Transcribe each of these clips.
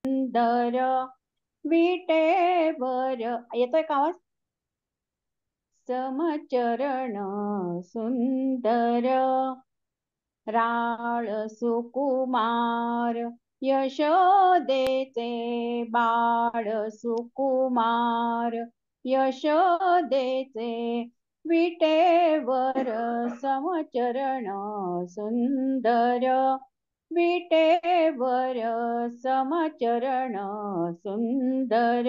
सुंदर विटेवर, येतोय का आवाज? समचरण सुंदर राळ सुकुमार, यशोदेचे बाळ सुकुमार, यशोदेचे विटेवर समचरण सुंदर, विटेवर समचरण सुंदर,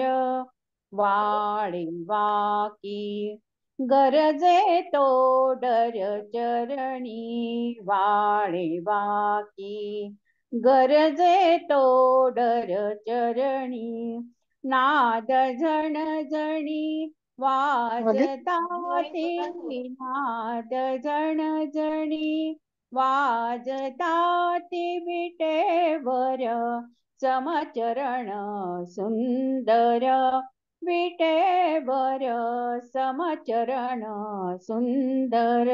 वाळी वाकी गरजे तोडर चरणी, वाळे वाकी गरजे तोडर चरणी, नाद झणझणी वाजता ती, नाद झणझणी वाजता ती विटेवर समचरण सुंदर, विटेवर समचरण सुंदर,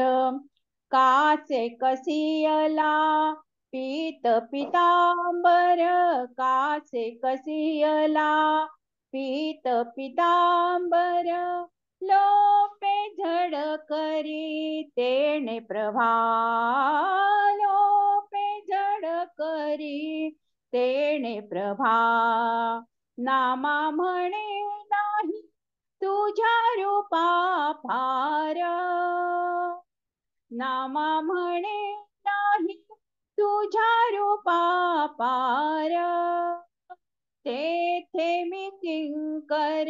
काचे कसियला पीत पितांबर, काचे कसियला पीत पितांबर, लोपे झड करी तेणे प्रभा, लोपे झड करी तेणे प्रभा, नामा म्हणे नाही तुझ्या रूपा फार, नामा म्हणे नाही तुझ्या रूपा पार, तेथे मी किंकर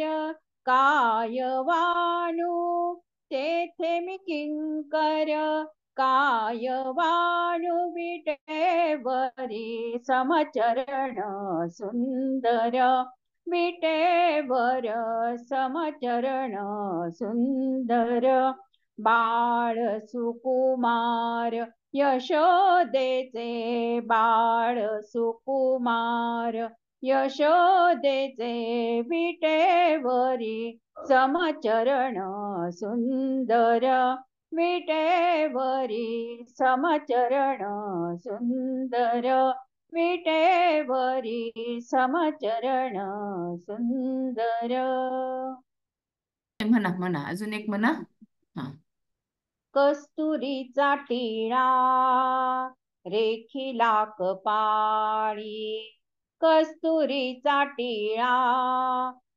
काय वाणू, तेथे मी किंकर काय वाणू, विटेवरी समचरण सुंदर, विटेवर समचरण सुंदर, बाळ सुकुमार यशोदेचे बाळ सुकुमार, यशोदेचे विटेवरी समचरण सुंदर, विटेवरी समचरण सुंदर, विटेवरी समचरण सुंदर. म्हणा म्हणा, अजून एक म्हणा. हा. कस्तुरीचा टिळा रेखिला कपाळी, कस्तुरीचा टिळा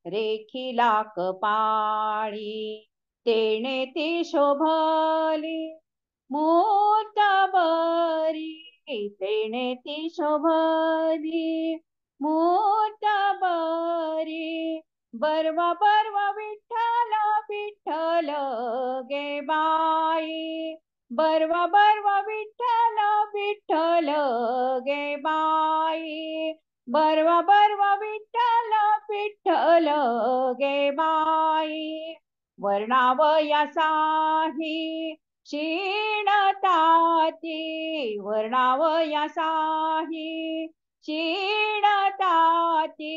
रेखिला कपाळी, तेणे ती शोभली मूर्तबरी, तेणे ती शोभली मूर्तबरी, बर्वा बर्वा विठ्ठल विठ्ठल गे बाई, बर्वा बर्वा विठ्ठल विठ्ठल गे बाई, बर्वा बर्वा विठ्ठल विठ्ठल गे बाई, वर्णावयासाही क्षीणताती, वर्णावयासाही क्षीणताती,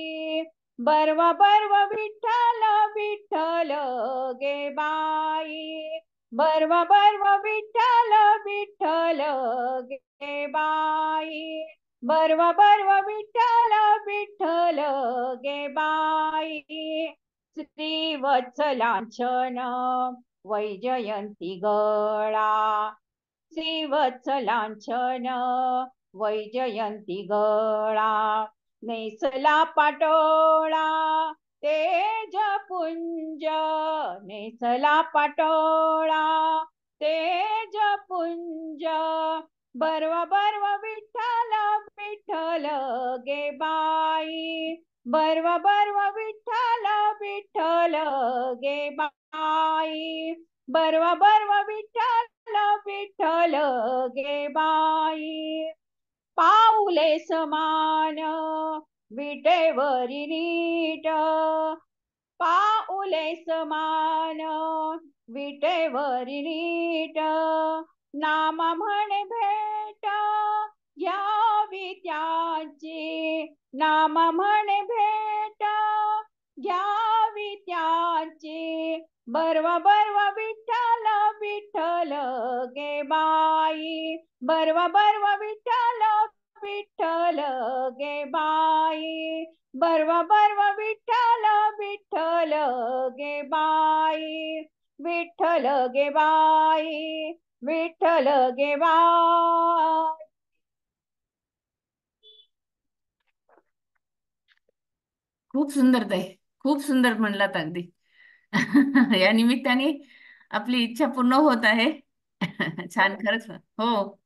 बर्वा बर्वा विठ्ठल विठ्ठल गे बाई, बर्वा बर्वा विठ्ठल विठ्ठल गे बाई, बर्वा बर्वा विठ्ठल विठ्ठल गे बाई, श्रीवत्सलांछन वैजयंती गळा, श्रीवत्सलांछन वैजयंती गळा, नेसला पाटोळा तेजपुंज, नेसला पाटोळा तेजपुंज, बर्वा बर्वा विठ्ठल विठ्ठल गे बाई, बर्वा बर्वा विठ्ठल विठ्ठल गे बाई, बर्वा बर्वा विठ्ठल विठ्ठल गे बाई, पाऊले समान विटेवरी नीट, पाऊले समान विटेवरी नीट, नामा म्हणे भेट घ्यावी त्याची, नामा म्हणे भेट घ्यावी त्याची, बर्वा बर्वा विठ्ठल विठ्ठल गे बाई, बर्वा बर्वा विठ्ठल विठ्ठल गे बाई, बर्व बर्व विठ्ठल विठ्ठल गे बाई, विठ्ठल गे बाई, विठ्ठल गे बाई. खूप सुंदर ताई, खूप सुंदर म्हणलात अगदी. या निमित्ताने आपली इच्छा पूर्ण होत आहे. छान, खरं खरंच. हो.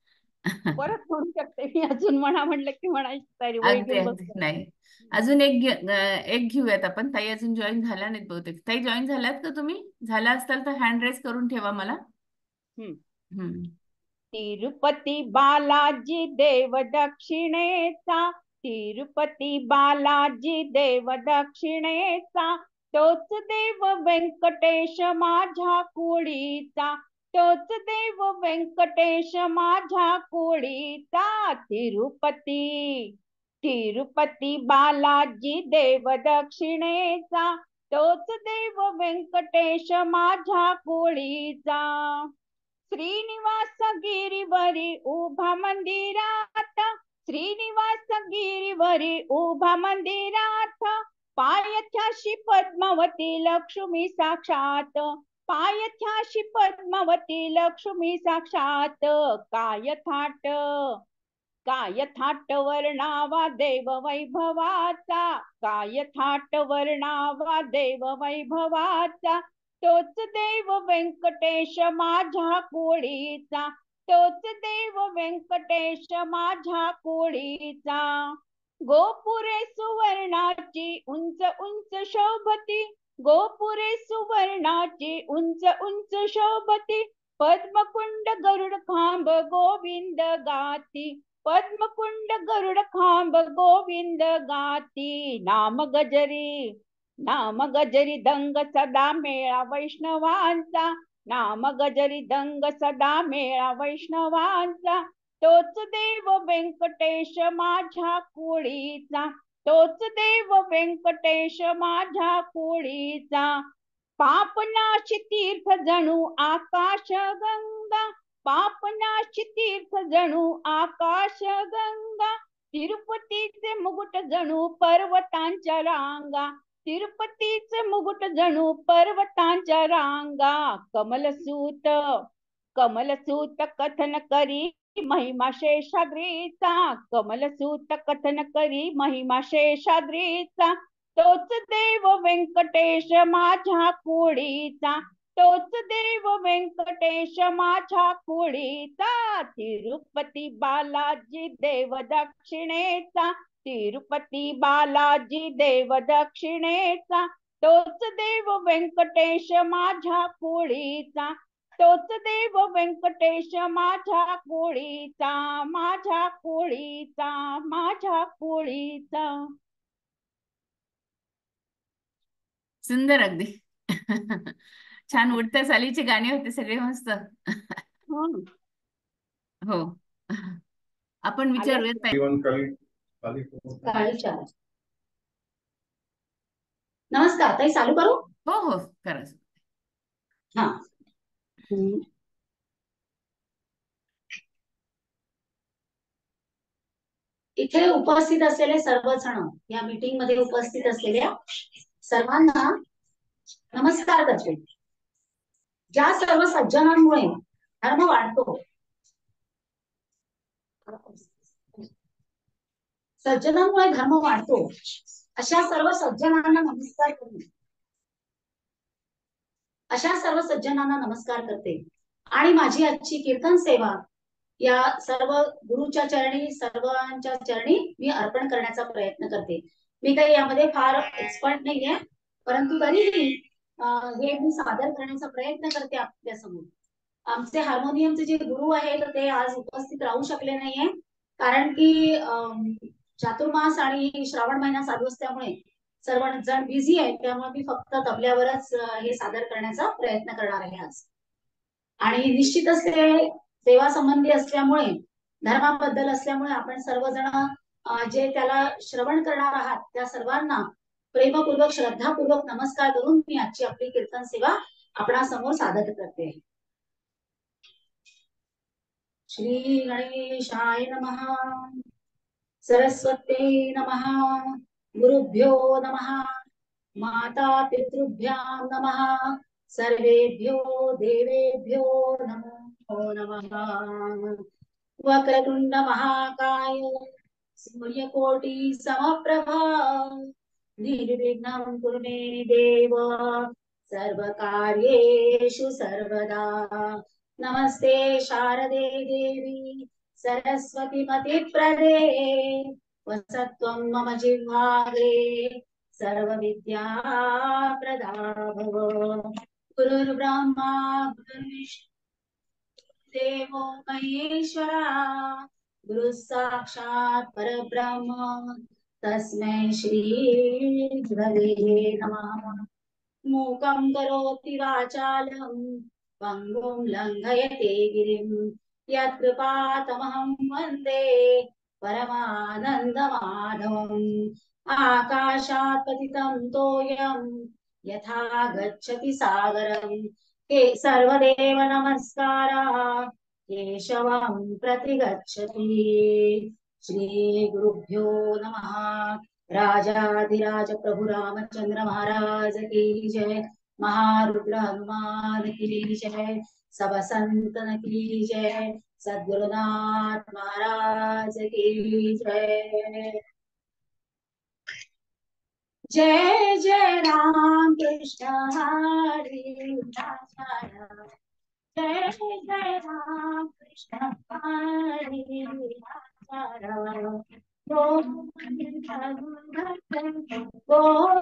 परत म्हणू शकते मी, अजून म्हणा म्हणलं की म्हणायची तयारी, वही अगदी घेऊन अगदी. बसतो. नाही, अजून एक घेऊयात आपण. ताई अजून जॉईन झाल्या नाहीत बहुतेक. ताई जॉईन झाल्यात का तुम्ही? झाला असताल तर हँड रेस करून ठेवा मला. हम्म. हम्म. तिरुपती बालाजी देव दक्षिणेचा, तिरुपती बालाजी देव दक्षिणेचा, तोच देव व्यंकटेश माझ्या कुळीचा, तोच देव व्यंकटेश माझ्या कुळीचा. तिरुपती, तिरुपती बालाजी देव दक्षिणेचा, तोच देव व्यंकटेश माझ्या कुळीचा. श्रीनिवास गिरीवरी उभा मंदिरात, श्रीनिवास गिरीवरी उभा मंदिरात, पायथ्याशी पद्मावती लक्ष्मी साक्षात, पायथ्याशी पद्मावती लक्ष्मी साक्षात. काय थाट, काय थाट वर्णावा देव वैभवाचा, काय थाट वर्णावा देव वैभवाचा, तोच देव व्यंकटेश माझ्या कुळीचा, तोच देव व्यंकटेश माझ्या कुळीचा. गोपुरे सुवर्णाची उंच उंच शोभती, गोपुरे सुवर्णाची उंच उंच शोभती, पद्मकुंड गरुड खांब गोविंद गाती, पद्मकुंड गरुड खांब गोविंद गाती. नाम गजरी, नाम गजरी दंग सदा मेळा वैष्णवांचा, नाम गजरी दंग सदा मेळा वैष्णवांचा, तोच देव व्यंकटेश माझ्या कुळीचा, तोच देव व्यंकटेश माझ्या कुळीचा. पापनाशी तीर्थ जणू आकाश गंगा, पापनाशी तीर्थ जणू आकाश गंगा, तिरुपतीचे मुकुट जणू पर्वतांच्या रांगा, तिरुपतीचे मुकुट जणू पर्वतांच्या रांगा. कमलसूत, कमलसूत कथन करी महिमा शेषाद्रीचा, कमलसूत कथन करी महिमा शेषाद्रीचा, तोच देव व्यंकटेश माझ्या कुळीचा, तोच देव व्यंकटेश माझ्या कुळीचा. तिरुपती बालाजी देव दक्षिणेचा, तिरुपती बालाजी देव दक्षिणेचा, तोच देव व्यंकटेश माझ्या कुळीचा, तोच देव व्यंकटेश माझ्या कुळीचा, माझ्या कुळीचा, माझ्या कुळीचा. सुंदर अगदी. छान उडत्या चालीची गाणी होते सगळे, मस्त. हम्म. हो. आपण आले विचारूयात ताई. साडेचार. नमस्कार ताई, चालू करू? हो हो, करा. हा. इथे उपस्थित असलेले सर्वजण, या मीटिंग मध्ये उपस्थित असलेल्या सर्वांना नमस्कार करते. ज्या सर्व सज्जनांमुळे धर्म वाढतो, सज्जनांमुळे धर्म वाढतो, अशा सर्व सज्जनांना नमस्कार करते, अशा सर्व सज्जनांना नमस्कार करते. आणि माझी आजची कीर्तन सेवा या सर्व गुरुच्या चरणी, सर्वांच्या चरणी मी अर्पण करण्याचा प्रयत्न करते. मी काही यामध्ये फार एक्सपर्ट नाहीये, परंतु तरीही हे मी सादर करण्याचा प्रयत्न करते आपल्या समोर. आमचे हार्मोनियमचे जे गुरु आहेत ते आज उपस्थित राहू शकले नाहीये, कारण की चातुर्मास आणि श्रावण महिना चालू असल्यामुळे सर्वजण बिझी आहेत. त्यामुळे मी फक्त तबल्यावरच हे सादर करण्याचा प्रयत्न करणार आहे आज. आणि निश्चितच ते सेवा संबंधी असल्यामुळे, धर्माबद्दल असल्यामुळे आपण सर्वजण जे त्याला श्रवण करणार आहात त्या सर्वांना प्रेमपूर्वक, श्रद्धापूर्वक नमस्कार करून मी आजची आपली कीर्तन सेवा आपणासमोर सादर करते. श्री गणेशाय नमः. सरस्वत्यै नमः। गुरुभ्यो नमः। माता पितृभ्यां नमः। सर्वेभ्यो देवेभ्यो नमो नमः। वक्रतुंड महाकाय सूर्यकोटि समप्रभा निर्विघ्नं कुरु मे देव सर्वकार्येषु सर्वदा। नमस्ते शारदे देवी सरस्वती मतिप्रदे वसत्वं मम जिह्वाग्रे सर्वविद्या प्रदा भव। गुरुर्ब्रह्मा गुरुर्विष्णु देवो महेश्वरा गुरु साक्षात् परब्रह्म तस्मै श्री गुरवे नमः। मूकं करोति वाचालं पङ्गुं लङ्घयते गिरिं यत्कृपातमहं वन्दे परमानन्दमाधवम्। आकाशात् पतितं तोयं यथा गच्छति सागरं के सर्वदेव नमस्कारः केशवं प्रतिगच्छति। श्री गुरुभ्यो नमः। राजाधिराज प्रभु रामचंद्र महाराज की जय। महारुद्र हनुमान की जय। सब संतन की जय। सद्गुरुनाथ महाराज की जय। जय जय राम कृष्ण हरे राम। जय जय राम कृष्ण हरे Ram. Gopal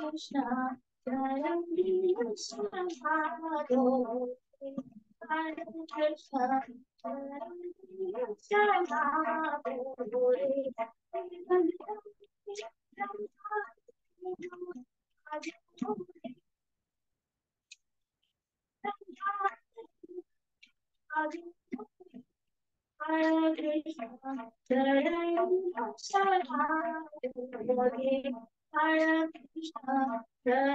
Krishna Jai Krishna Hare Hare Krishna Jai Krishna Hare Hare Krishna Jai Krishna Hare Hare Krishna Jai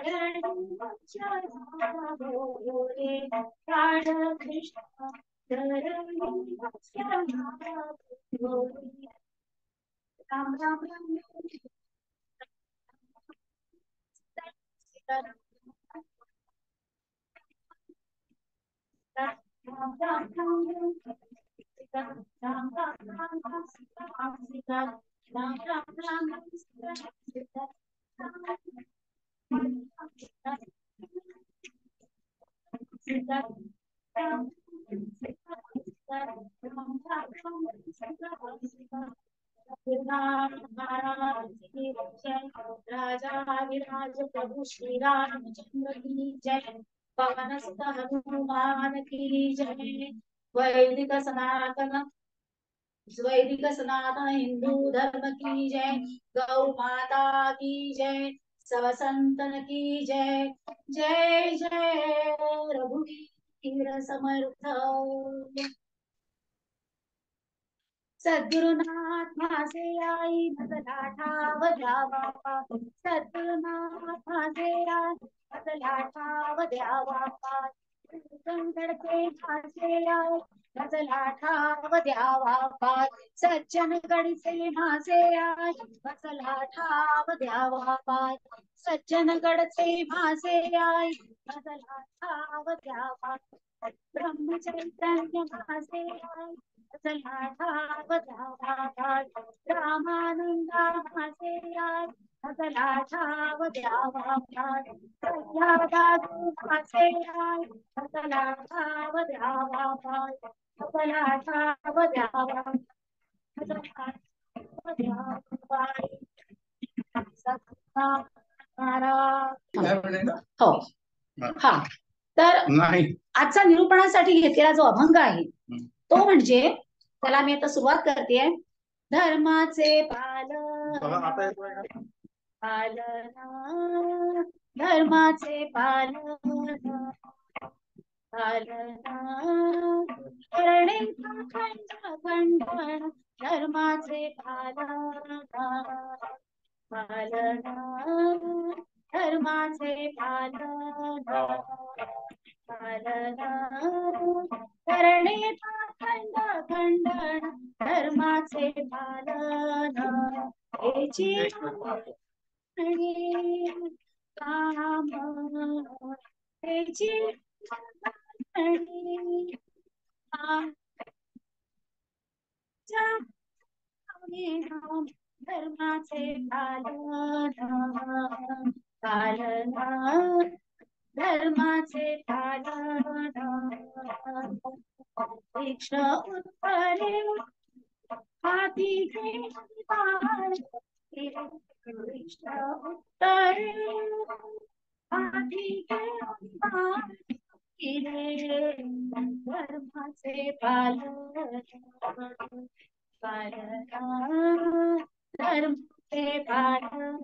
Krishna Hare Hare Krishna Jai Krishna Hare Ram Ram Ram Maharaj की जय। राजाधिराज प्रभु श्री रामचंद्र की जय। पवन सुत हनुमान की जय। वैदिक सनातन वैदिक सनातन हिंदू धर्म की जय। गौ माता की जय। सब संतन की जय। जय जय रघुवीर समर्थ। सद्गुरुनाथ माझे आई भजला ठाव द्यावा पाय. सद्गुरुनाथ माझे आई भजला ठाव द्यावा पाय. गडचे माझे आई भजला ठाव द्यावा पाय. सज्जन गडचे माझे आई भजला ठाव द्यावा पाय. सज्जन गडचे माझे आई भजला ठाव द्यावा. ब्रह्मचैतन्य माझे आई भजला ठाव द्यावा पाय. रामानंदा माझे आई भजला ठाव द्यावा पाय. प्रल्हादादू माझे आई भजला ठाव द्यावा पाय. भजला ठाव द्यावा. भजला ठाव द्यावा पाय. हो हा तर आजचा निरूपणासाठी घेतलेला जो अभंग आहे तो म्हणजे, त्याला मी आता सुरुवात करते. धर्माचे पालन धर्माचे पालन करणे खंडन. धर्माचे पालन धर्माचे पालन करणे खंडन. धर्माचे पालन हेची काम हेची धर्माचे पालन धर्माचे पालन. कृष्ण उत्तरे हाती घेऊन बाळ. कृष्ण उत्तरे हाती घेऊन बाळ. धर्माचे पालन धर्माचे पालन.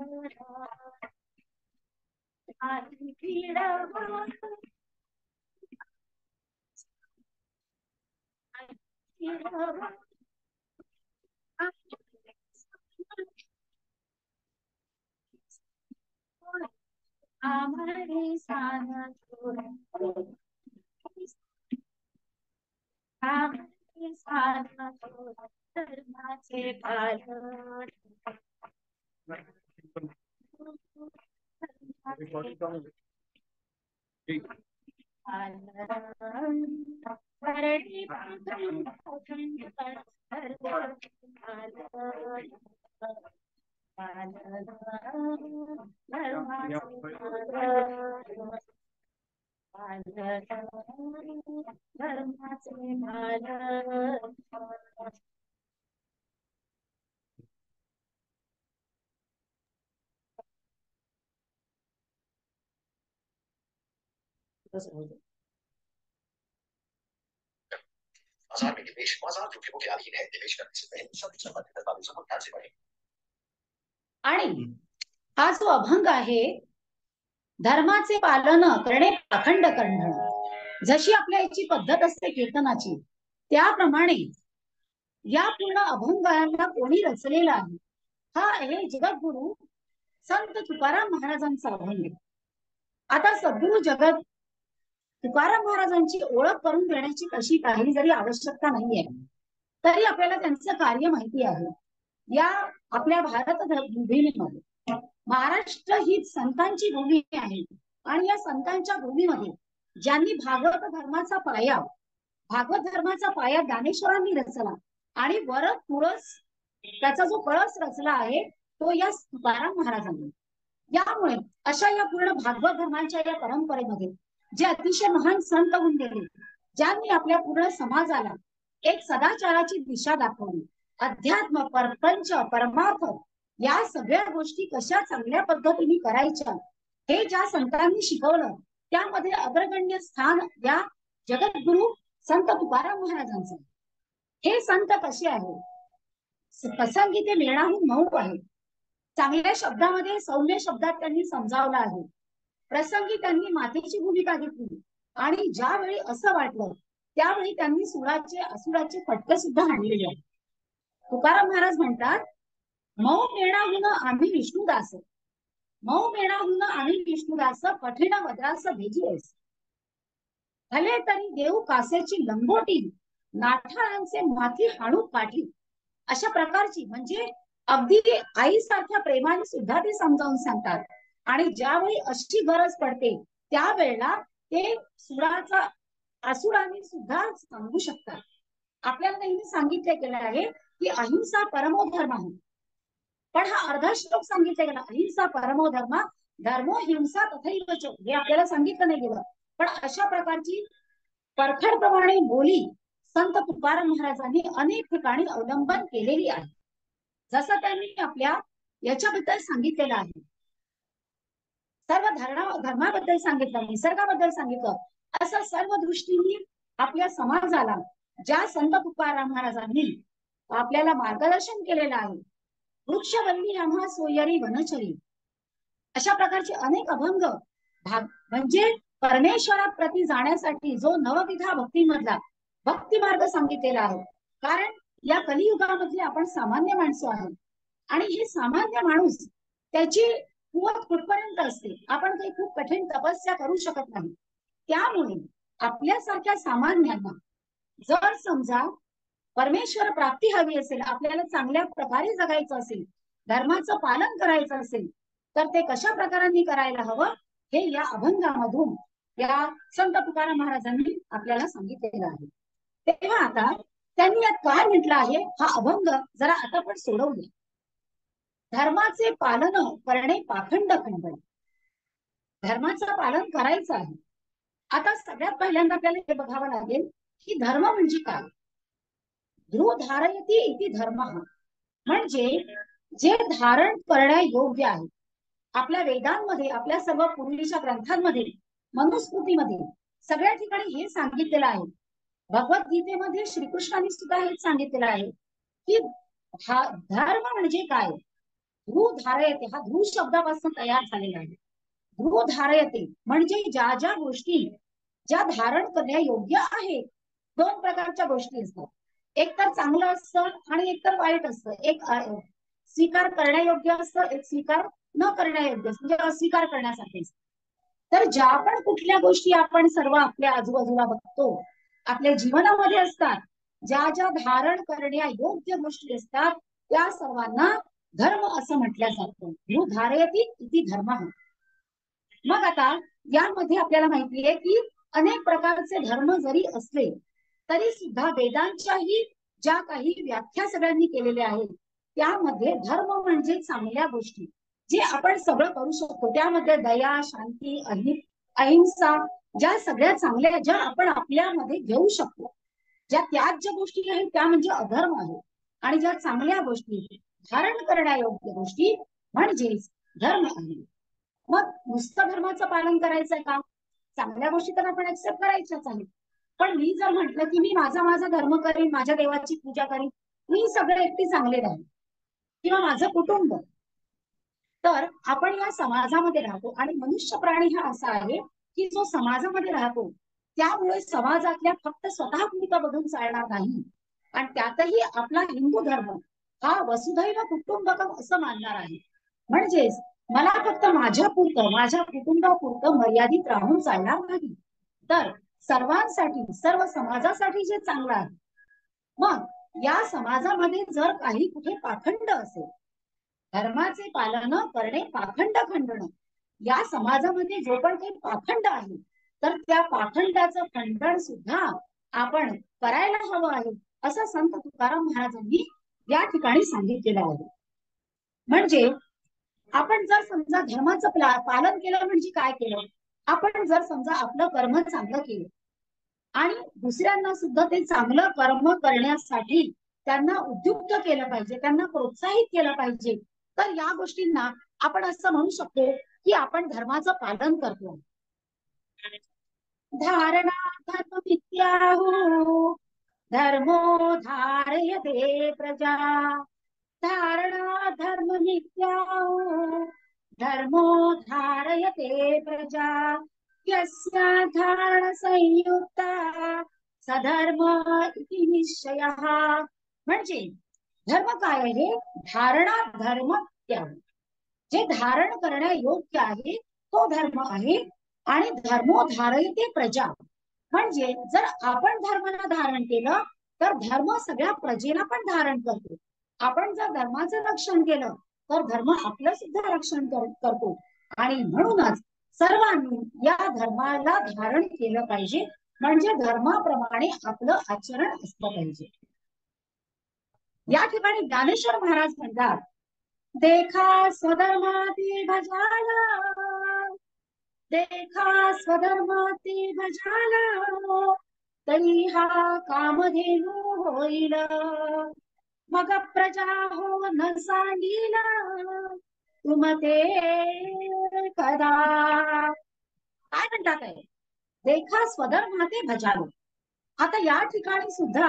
आमरे सान धर्माचे पालन धर्माचे पालन. बाजार में निवेश बाजार जोखिमों के अधीन है। निवेश करने से पहले सभी संबंधित दस्तावेजों को ध्यान से पढ़ें. आणि हा जो अभंग आहे, धर्माचे पालन करणे पाखंड करणं, जशी आपल्या याची पद्धत असते कीर्तनाची, त्याप्रमाणे या पूर्ण अभंगाला कोणी रचलेला आहे? हा आहे जगद्गुरु संत तुकाराम महाराजांचा अभंग. आता सद्गुरु जगत तुकाराम महाराजांची ओळख करून देण्याची कशी काही जरी आवश्यकता नाहीये, तरी आपल्याला त्यांचं कार्य माहिती आहे. या आपल्या भारत भूमीमध्ये महाराष्ट्र ही संतांची भूमी आहे आणि या संतांच्या भूमीमध्ये ज्यांनी भागवत धर्माचा पाया ज्ञानेश्वरांनी रचला आणि वर तुळस त्याचा जो कळस रचला आहे तो या तुकाराम महाराजांनी. यामुळे अशा या पूर्ण भागवत धर्माच्या या परंपरेमध्ये जे अतिशय महान संत होऊन गेले, ज्यांनी आपल्या पूर्ण समाजाला एक सदाचाराची दिशा दाखवली, अध्यात्म, परपंच, परमार्थ या सगळ्या गोष्टी कशा चांगल्या पद्धतीने करायच्या हे ज्या संतांनी शिकवलं, त्यामध्ये अग्रगण्य स्थान या जगद्गुरु संत तुकाराम महाराजांचं. हे संत कसे आहे? प्रसंगी ते मेणाहून मऊ आहे. चांगल्या शब्दामध्ये सौम्य शब्दात त्यांनी समजावलं आहे. प्रसंगी त्यांनी मातेची भूमिका घेतली आणि ज्यावेळी असं वाटलं त्यावेळी त्यांनी सुराचे असुराचे फटके सुद्धा हाणलेले आहेत. तुकाराम महाराज म्हणतात, मऊ मेणाहून आम्ही विष्णुदास, मऊ मेणाहून आम्ही विष्णुदास, कठीण वज्रास भेजी आहेस. भले तरी देऊ कासेची लंगोटी, नाठाळांचे माथी हाणू काठी. अशा प्रकारची, म्हणजे अगदी आईसारख्या प्रेमाने सुद्धा ते समजावून सांगतात. आणि ज्यावेळी अशी गरज पडते त्यावेळेला ते सुराचा असुरांनी सुद्धा सांगू शकतात. आपल्याला नेहमी सांगितले गेले आहे की अहिंसा परमो धर्म आहे, पण हा अर्धा श्लोक सांगितला गेला, अहिंसा परमो धर्म, धर्मो हिंसा तथैव च, हे आपल्याला सांगितलं नाही गेलं. पण अशा प्रकारची परखडप्रमाणे बोली संत तुकाराम महाराजांनी अनेक ठिकाणी अवलंबन केलेली आहे. जसं त्यांनी आपल्या याच्याबद्दल सांगितलेलं आहे, सर्व धर्माबद्दल सांगितलं, निसर्गाबद्दल सांगितलं. असं सर्व दृष्टीने आपल्या समाजाला ज्या संत तुकाराम महाराजांनी आपल्याला मार्गदर्शन केलेलं आहे, वृक्षवल्ली आम्हा सोयरी वनचरी, अशा प्रकारचे अनेक अभंग म्हणजे परमेश्वराप्रती जाण्यासाठी जो नवविधा भक्तीमधला भक्ती मार्ग सांगितलेला आहे. कारण या कलियुगामध्ये आपण सामान्य माणसं आहोत आणि हे सामान्य माणूस त्याची कुवत कुठपर्यंत असते, आपण काही खूप कठीण तपस्या करू शकत नाही. त्यामुळे आपल्यासारख्या सामान्यांना जर समजा परमेश्वर प्राप्ती हवी असेल, आपल्याला चांगल्या प्रकारे जगायचं असेल, धर्माचं पालन करायचं असेल, तर ते कशा प्रकारांनी करायला हवं हे या अभंगामधून या संत तुकाराम महाराजांनी आपल्याला सांगितलेलं आहे. तेव्हा आता त्यांनी यात काय म्हटलं आहे, हा अभंग जरा आता पण सोडवले. धर्माचे पालन करणे पाखंड खंडन, धर्माचं पालन करायचं आहे. आता सगळ्यात पहिल्यांदा आपल्याला हे बघावं लागेल की धर्म म्हणजे काय. ध्रुव धारयती इति धर्म, म्हणजे जे धारण करण्या योग्य आहे. आपल्या वेदांमध्ये, आपल्या सर्व पूर्वीच्या ग्रंथांमध्ये, मनुस्मृतीमध्ये सगळ्या ठिकाणी हे सांगितलेलं आहे. भगवद्गीतेमध्ये श्रीकृष्णाने सुद्धा हेच सांगितलेलं आहे की धर्म म्हणजे काय. ध्रुव धारयते हा ध्रुव शब्दापासून तयार झालेला आहे. ध्रुव धारयते म्हणजे ज्या ज्या गोष्टी ज्या धारण करण्या योग्य आहेत. दोन प्रकारच्या गोष्टी असतात, एक तर चांगलं असतं आणि एक तर वाईट असतं. एक स्वीकार करण्यायोग्य असतं, एक स्वीकार न करण्यायोग्य असतं, म्हणजे अस्वीकार करण्यासाठी असतं. तर ज्या पण कुठल्या गोष्टी आपण सर्व आपल्या आजूबाजूला बघतो, आपल्या जीवनामध्ये असतात, ज्या ज्या धारण करण्या योग्य गोष्टी असतात, त्या सर्वांना धर्म असं म्हटलं जातं. ध्रुव धारयती इति धर्म. मग आता यामध्ये आपल्याला माहिती आहे की अनेक प्रकारचे धर्म जरी असले तरी सुद्धा वेदांच्याही ज्या काही व्याख्या सगळ्यांनी केलेल्या आहेत, त्यामध्ये धर्म म्हणजे चांगल्या गोष्टी जे आपण सगळं करू शकतो. त्यामध्ये दया, शांती, अहिंसा, ज्या सगळ्या चांगल्या ज्या आपण आपल्यामध्ये घेऊ शकतो. ज्या त्याज्य गोष्टी आहेत त्या म्हणजे अधर्म आहे, आणि ज्या चांगल्या गोष्टी धारण करण्यायोग्य गोष्टी म्हणजेच धर्म आहे. मग नुसतं धर्माचं पालन करायचंय का, चांगल्या गोष्टी तर आपण ऍक्सेप्ट करायच्याच आहेत. पण मी जर म्हटलं की मी माझा धर्म करीन, माझ्या देवाची पूजा करीन, मी सगळे एकटी चांगले राहील किंवा माझं कुटुंब, तर आपण या समाजामध्ये राहतो. आणि मनुष्य प्राणी हा असा आहे की जो समाजामध्ये राहतो, त्यामुळे समाजातल्या फक्त स्वतः भूमिका बघून चालणार नाही. आणि त्यातही आपला हिंदू धर्म हा वसुधैव कुटुंबकम असं मानणार आहे. म्हणजेच मला फक्त माझ्या कुटुंबापुरतं मर्यादित राहून चालणार नाही, तर सर्वांसाठी, सर्व समाजासाठी जे चांगलं आहे. मग या समाजामध्ये जर काही कुठे पाखंड असेल, धर्माचे पालन करणे पाखंड खंडन, या समाजामध्ये जो पण काही पाखंड आहे, तर त्या पाखंडाचं खंडन सुद्धा आपण करायला हवं आहे, असं संत तुकाराम महाराजांनी या ठिकाणी सांगितलेलं आहे. म्हणजे आपण जर समजा धर्माचं पालन केलं म्हणजे काय केलं, आपण जर समजा आपलं कर्म चांगलं केलं आणि दुसऱ्यांना सुद्धा ते चांगलं कर्म करण्यासाठी त्यांना उद्युक्त केलं पाहिजे, त्यांना प्रोत्साहित केलं पाहिजे, तर या गोष्टींना आपण असं म्हणू शकतो की आपण धर्माचं पालन करतो. धारणा धर्म विद्याहू धर्मो धारयते प्रजा, धारणा धर्म नित्याहू धर्मो धारयते प्रजा, यस्या धारण संयुक्ता सधर्म इति निश्चयः. म्हणजे धर्म काय आहे? धारणा धर्म त्याग. जे धारण करण्या योग्य आहे तो धर्म आहे. आणि धर्मो धारयते प्रजा, म्हणजे जर आपण धर्माला धारण केलं तर धर्म सगळ्या प्रजेला पण धारण करतो. आपण जर धर्माचं रक्षण केलं तर धर्म आपलं सुद्धा रक्षण करतो. आणि म्हणूनच सर्वांनी या धर्माला धारण केलं पाहिजे, म्हणजे धर्माप्रमाणे आपलं आचरण असलं पाहिजे. या ठिकाणी ज्ञानेश्वर महाराज म्हणतात, देखा स्वधर्माती भजाला, देखा स्वधर्माती भजाला, तरी हा कामधेनू होईल, मग प्रजा हो न सांगीला, तुमते कदा. काय म्हणतात आहे? देखा स्वधर्माते भजालो. आता या ठिकाणी सुद्धा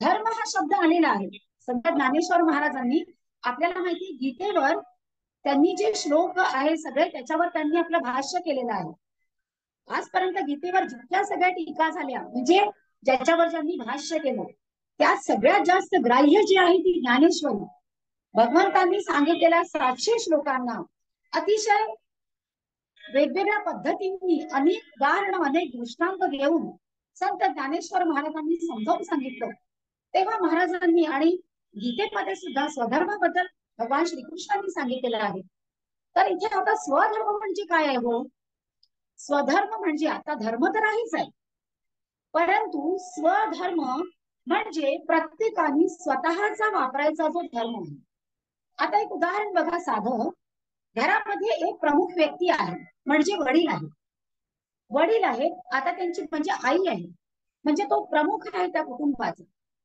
धर्म हा शब्द आलेला आहे. संत ज्ञानेश्वर महाराजांनी, आपल्याला माहिती, गीतेवर त्यांनी जे श्लोक आहे सगळे त्याच्यावर त्यांनी आपलं भाष्य केलेलं आहे. आजपर्यंत गीतेवर जितक्या सगळ्या टीका झाल्या, म्हणजे ज्याच्यावर ज्यांनी भाष्य केलं, त्यात सगळ्यात जास्त ग्राह्य जी आहे ती ज्ञानेश्वरी. भगवंतांनी सांगितलेल्या 700 श्लोकांना अतिशय वेगवेगळ्या पद्धतींनी अनेक उदाहरण, अनेक दृष्टांत देऊन संत ज्ञानेश्वर महाराजांनी समजावून सांगितलं. तेव्हा महाराजांनी आणि गीतेमध्ये सुद्धा स्वधर्माबद्दल भगवान श्रीकृष्णांनी सांगितलेलं आहे. तर इथे आता स्वधर्म म्हणजे काय आहे हो? स्वधर्म म्हणजे, आता धर्म तर आहेच आहे, परंतु स्वधर्म म्हणजे प्रत्येकाने स्वतःचा वापरायचा जो धर्म आहे. आता एक उदाहरण बघा साधं. घरामध्ये एक प्रमुख व्यक्ती आहे, म्हणजे वडील आहे. वडील आहेत, आता त्यांची म्हणजे आई आहे, म्हणजे तो प्रमुख आहे त्या कुटुंबाचा.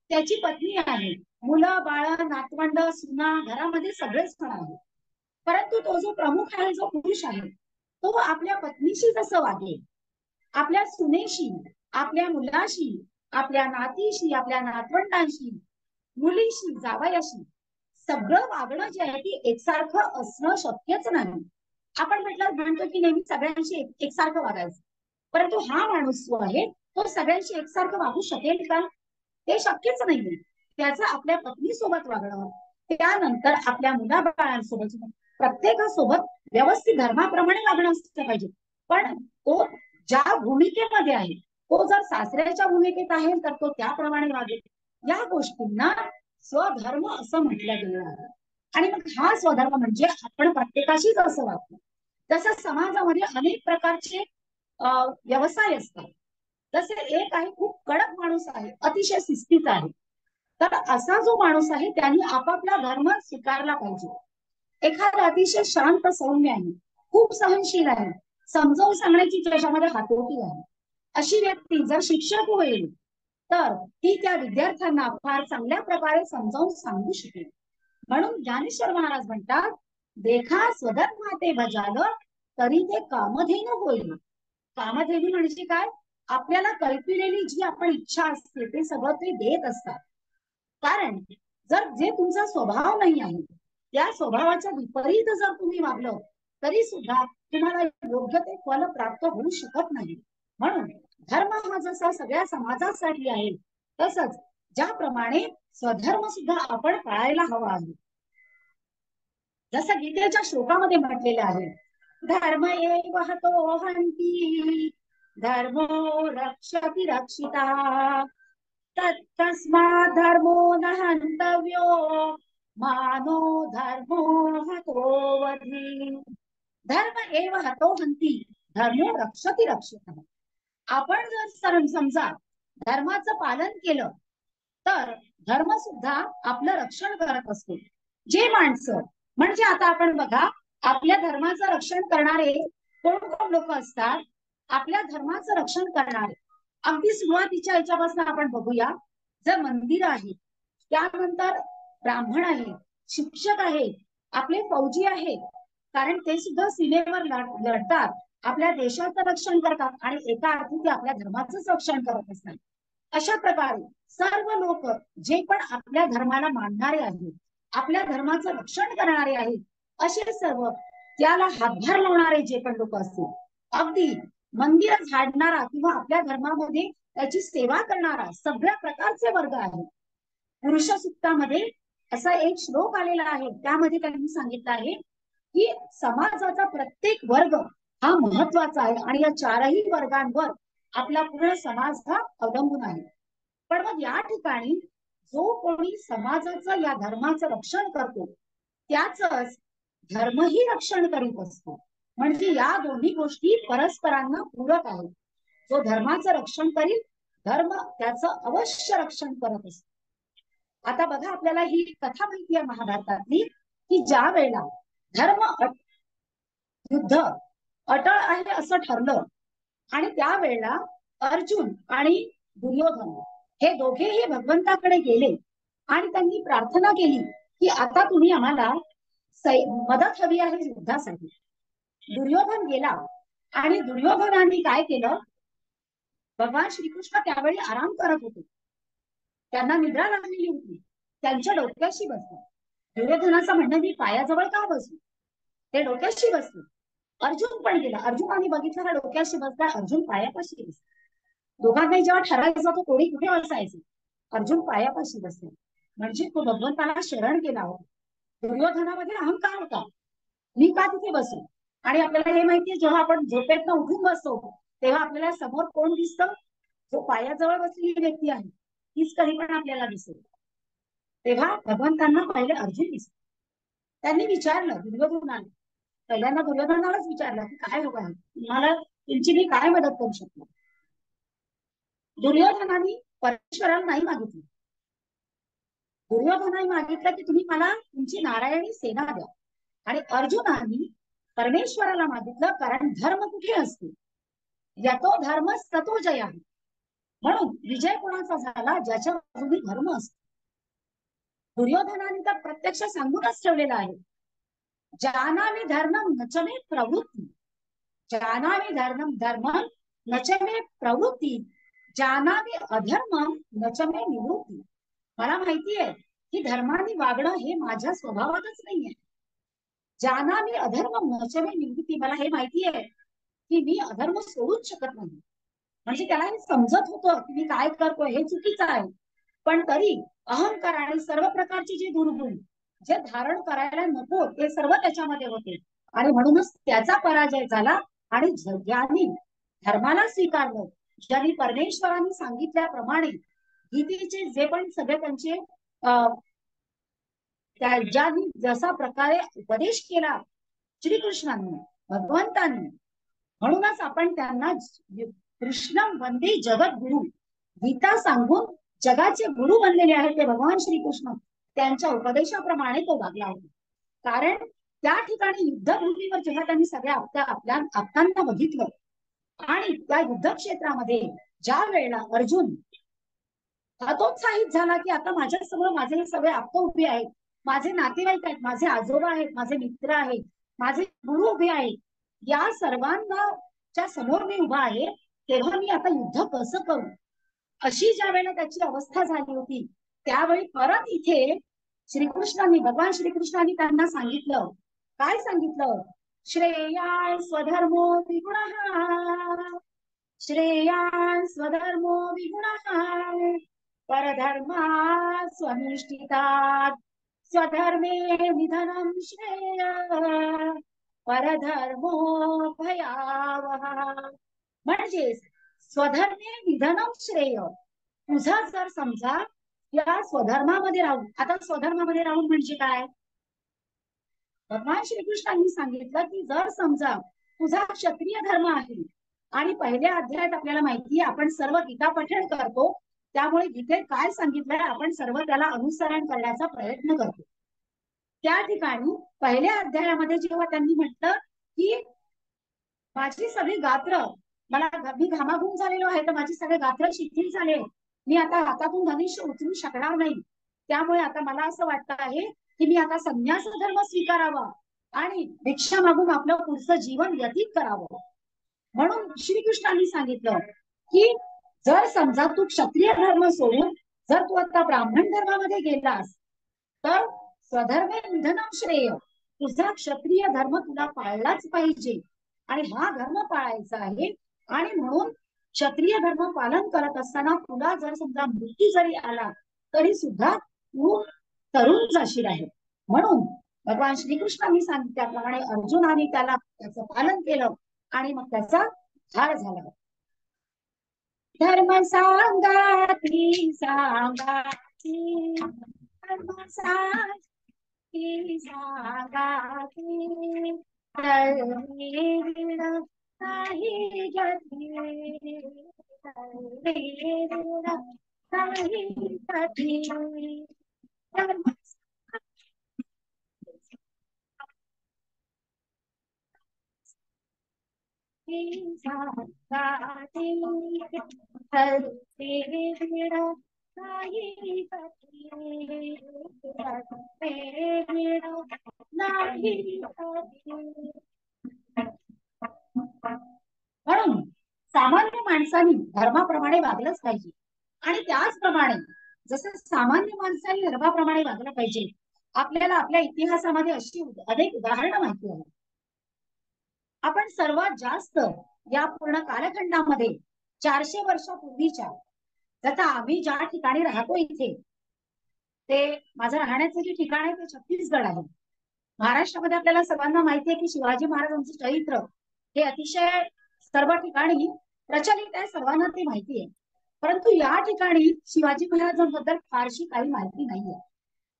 त्याची पत्नी आहे, मुलं बाळ नातवंड सुना, घरामध्ये सगळेच जण आहेत. परंतु तो जो प्रमुख आहे, जो पुरुष आहे, तो आपल्या पत्नीशी जसं वागेल, आपल्या सुनेशी, आपल्या मुलाशी, आपल्या नातीशी, आपल्या नातवंडांशी, मुलीशी, जावयाशी, सगळं वागणं जे आहे ते एकसारखं असणं शक्यच नाही. आपण म्हणतो की नेहमी सगळ्यांशी एकसारखं वागायचं, परंतु हा माणूस जो आहे तो सगळ्यांशी एकसारखं वागू शकेल का? ते शक्यच नाहीये. त्याचं आपल्या पत्नीसोबत वागणं, त्यानंतर आपल्या मुलाबाळांसोबत, प्रत्येकासोबत व्यवस्थित धर्माप्रमाणे वागणं असलं पाहिजे. पण तो ज्या भूमिकेमध्ये आहे, तो जर सासऱ्याच्या भूमिकेत आहे तर तो त्याप्रमाणे वागेल. या गोष्टींना स्वधर्म असं म्हटलं गेलं आहे. आणि मग हा स्वधर्म म्हणजे आपण प्रत्येकाशीच असं वागतो. तसं समाजामध्ये अनेक प्रकारचे व्यवसाय असतात. तसे एक आहे, खूप कडक माणूस आहे, अतिशय शिस्तीचा आहे. तर असा जो माणूस आहे त्यांनी आपापला धर्म स्वीकारला पाहिजे. एखादा अतिशय शांत सौम्य आहे, खूप सहनशील आहे, समजावून सांगण्याची त्याच्यामध्ये हातोटी आहे, अशी व्यक्ती जर शिक्षक होईल तर ती त्या विद्यार्थ्यांना फार चांगल्या प्रकारे समजावून सांगू शकेल. म्हणून ज्ञानेश्वर महाराज म्हणतात, देखा स्वधर्माते भजालं, तरी ते कामधेनू होईल. कामधेनू म्हणजे काय? आपल्याला कल्पिलेली जी आपण इच्छा असते ते सगळं ते देत असतात. कारण जर जे तुमचा स्वभाव नाही आहे त्या स्वभावाच्या विपरीत जर तुम्ही वागलं तरी सुद्धा तुम्हाला योग्य ते फल प्राप्त होऊ शकत नाही. म्हणून धर्म हा जसा सगळ्या समाजासाठी आहे, तसंच ज्याप्रमाणे स्वधर्म सुद्धा आपण पाळायला हवा आहे. जसं गीतेच्या श्लोकामध्ये म्हटलेलं आहे, धर्म एव हतो हन्ति, धर्मो रक्षति रक्षिता, तस्मात् धर्मो न हन्तव्यो, मानो धर्मो हतो वधी. धर्म एव हतो हन्ति, धर्मो रक्षति रक्षिता. आपण जर समजा धर्माचं पालन केलं तर धर्म सुद्धा आपलं रक्षण करत असतो. जे माणसं, म्हणजे आता आपण बघा, आपल्या धर्माचं रक्षण करणारे कोण कोण लोक असतात? आपल्या धर्माचं रक्षण करणारे अगदी सुरुवातीच्या याच्यापासून आपण बघूया. जर मंदिर आहे, त्यानंतर ब्राह्मण आहे, शिक्षक आहे, आपले फौजी आहेत, कारण ते सुद्धा सीमेवर लढतात, आपल्या देशाचं रक्षण करतात आणि एका अर्थी ते आपल्या धर्माचंच रक्षण करत असतात. अशा प्रकारे सर्व लोक जे पण आपल्या धर्माला मानणारे आहेत, आपल्या धर्माचं रक्षण करणारे आहेत, असे सर्व त्याला हातभार लावणारे जे पण लोक असतील, अगदी मंदिर झाडणारा किंवा आपल्या धर्मामध्ये त्याची सेवा करणारा सगळ्या प्रकारचे वर्ग आहेत. पुरुष सूक्तामध्ये असा एक श्लोक आलेला आहे. त्यामध्ये त्यांनी सांगितलं आहे की समाजाचा प्रत्येक वर्ग हा महत्वाचा आहे आणि या चारही वर्गांवर आपला पूर्ण समाज हा अवलंबून आहे. पण मग या ठिकाणी जो कोणी समाजाचं या धर्माचं रक्षण करतो त्याच धर्मही रक्षण करीत असतो. म्हणजे या दोन्ही गोष्टी परस्परांना पूरक आहेत. जो धर्माचं रक्षण करील धर्म त्याचं अवश्य रक्षण करत असतो. आता बघा, आपल्याला ही कथा माहिती आहे महाभारतातली की ज्या वेळेला धर्म युद्ध अटळ आहे असं ठरलं आणि त्यावेळेला अर्जुन आणि दुर्योधन हे दोघेही भगवंताकडे गेले आणि त्यांनी प्रार्थना केली की आता तुम्ही आम्हाला मदत हवी आहे युद्धासाठी. दुर्योधन गेला आणि दुर्योधनाने काय केलं, भगवान श्रीकृष्ण त्यावेळी आराम करत होते, त्यांना निद्रा लागलेली होती, त्यांच्या डोक्याशी बसले. दुर्योधनाचं म्हणणं, मी पायाजवळ का बसू, ते डोक्याशी बसले. अर्जुन पण गेला, अर्जुनाने बघितलं का डोक्याशी बसला, अर्जुन पायापाशी बसला. दोघांनाही जेव्हा ठरायचं तो कोणी कुठे बसायचं, अर्जुन पायापाशी बसला. म्हणजे तो भगवंताला शरण केला होता. दुर्योधनामध्ये अहंकार होता, मी का तिथे बसू. आणि आपल्याला हे माहितीये, जेव्हा आपण झोपेतनं उठून बसतो तेव्हा आपल्याला समोर कोण दिसतं, जो पायाजवळ बसलेली व्यक्ती आहे तीच कधी पण आपल्याला दिसेल. तेव्हा भगवंतांना पहिले अर्जुन दिसले. त्यांनी विचारलं दुर्योधनाला, पहिल्यांदा दुर्योधनालाच विचारलं की काय हवं आहे तुम्हाला, तुमची मी काय मदत करू शकतो. दुर्योधनाने परमेश्वराला नाही मागितलं. दुर्योधनाने मागितलं की तुम्ही मला तुमची नारायणी सेना द्या. आणि अर्जुनाने परमेश्वराला मागितलं, कारण धर्म कुठे असतो, यातो धर्म ततो जय आहे. म्हणून विजय कोणाचा झाला, ज्याच्या बाजूने धर्म असतो. दुर्योधनाने तर प्रत्यक्ष सांगूनच ठेवलेलं आहे, जानामि धर्मं न च मे प्रवृत्ति, जानामि धर्मं न च मे प्रवृत्ति, जानामि अधर्मं न च मे निवृत्ति. मला माहितीये की धर्माने वागणं हे माझ्या स्वभावातच नाहीये. जानामि अधर्मं न च मे निवृत्ति, मला हे माहितीये की मी अधर्म सोडूच शकत नाही. म्हणजे त्याला हे समजत होतं की मी काय करतोय हे चुकीचं आहे, पण तरी अहंकार आणि सर्व प्रकारचे जे दुर्गुण जे धारण करायला नको ते सर्व त्याच्यामध्ये होते आणि म्हणूनच त्याचा पराजय झाला. आणि ज्यांनी धर्माला स्वीकारलं, ज्यांनी परमेश्वरांनी सांगितल्याप्रमाणे गीतेचे जे पण सगळे त्यांचे ज्यांनी जसा प्रकारे उपदेश केला श्रीकृष्णांनी भगवंतांनी, म्हणूनच आपण त्यांना कृष्ण वंदे जगत गुरु, गीता सांगून जगाचे गुरु बनलेले आहेत ते भगवान श्रीकृष्ण. त्यांच्या उपदेशाप्रमाणे तो वागला होता. कारण त्या ठिकाणी युद्धभूमीवर जेव्हा त्यांनी सगळ्या आपल्या आपतांना बघितलं आणि त्या युद्ध क्षेत्रामध्ये ज्या वेळेला अर्जुन हतोत्साहित झाला की आता माझ्यासमोर माझे सगळे आप्त उभे आहेत, माझे नातेवाईक आहेत, माझे आजोबा आहेत, माझे मित्र आहेत, माझे गुरु उभे आहेत, या सर्वांच्या समोर मी उभा आहे, तेव्हा मी आता युद्ध कसं करू, अशी ज्या वेळेला त्याची अवस्था झाली होती त्यावेळी परत इथे श्रीकृष्णांनी भगवान श्रीकृष्णांनी त्यांना सांगितलं, काय सांगितलं, श्रेयान् स्वधर्मो विगुणः, श्रेयान् स्वधर्मो विगुणः, परधर्मात् स्वनुष्ठितात्, स्वधर्मे निधनं श्रेयः, परधर्मो भयावहः. म्हणजे स्वधर्मे निधनं श्रेय, तुझा जर समजा या स्वधर्मामध्ये राहून, आता स्वधर्मामध्ये राहून म्हणजे काय, भगवान श्रीकृष्णांनी सांगितलं की जर समजा तुझा क्षत्रिय धर्म आहे, आणि पहिल्या अध्यायात आपल्याला माहितीये आपण सर्व गीता पठण करतो, त्यामुळे गीतेत काय सांगितलंय आपण सर्व त्याला अनुसरण करण्याचा प्रयत्न करतो. त्या ठिकाणी पहिल्या अध्यायामध्ये जेव्हा त्यांनी म्हटलं की माझी सगळी गात्र, मी घामाघूम झालेलो आहे तर माझे सगळे गात्र शिथिल झाले, मी आता हातातून धनुष्य उचलू शकणार नाही, त्यामुळे आता मला असं वाटतं आहे की मी आता संन्यास धर्म स्वीकारावा आणि भिक्षा मागून आपलं पुढचं जीवन व्यतीत करावं. म्हणून श्रीकृष्णांनी सांगितलं की जर समजा तू क्षत्रिय धर्म सोडून जर तू आता ब्राह्मण धर्मामध्ये गेलास तर स्वधर्मे निधनं श्रेय, तुझा क्षत्रिय धर्म तुला पाळलाच पाहिजे आणि हा धर्म पाळायचा आहे. आणि म्हणून क्षत्रिय धर्म पालन करत असताना तुला जर समजा मृत्यू जरी आला तरी सुद्धा तू तरुण जाशील आहे. म्हणून भगवान श्रीकृष्णांनी सांगितल्याप्रमाणे अर्जुनाने त्याचं पालन केलं आणि मग त्याचा हार झाला. धर्म सांगाती सांगाती धर्म सांगाती सांगाती नाही गती नाही गती धर्म म्हणून सामान्य माणसांनी धर्माप्रमाणे वागलंच पाहिजे. आणि त्याचप्रमाणे जसं सामान्य माणसांनी धर्माप्रमाणे वागलं पाहिजे, आपल्याला आपल्या इतिहासामध्ये अशी अनेक उदाहरणं माहिती आहेत. आपण सर्वात जास्त या पूर्ण कालखंडामध्ये 400 वर्षापूर्वीच्या, जसं आम्ही ज्या ठिकाणी राहतो इथे, ते माझं राहण्याचं जे ठिकाण आहे ते छत्तीसगड आहे. महाराष्ट्रामध्ये आपल्याला सर्वांना माहिती आहे की शिवाजी महाराजांचं चरित्र हे अतिशय सर्व ठिकाणी प्रचलित आहे, सर्वांना ते माहिती आहे. परंतु या ठिकाणी शिवाजी महाराजांबद्दल फारशी काही माहिती नाहीये.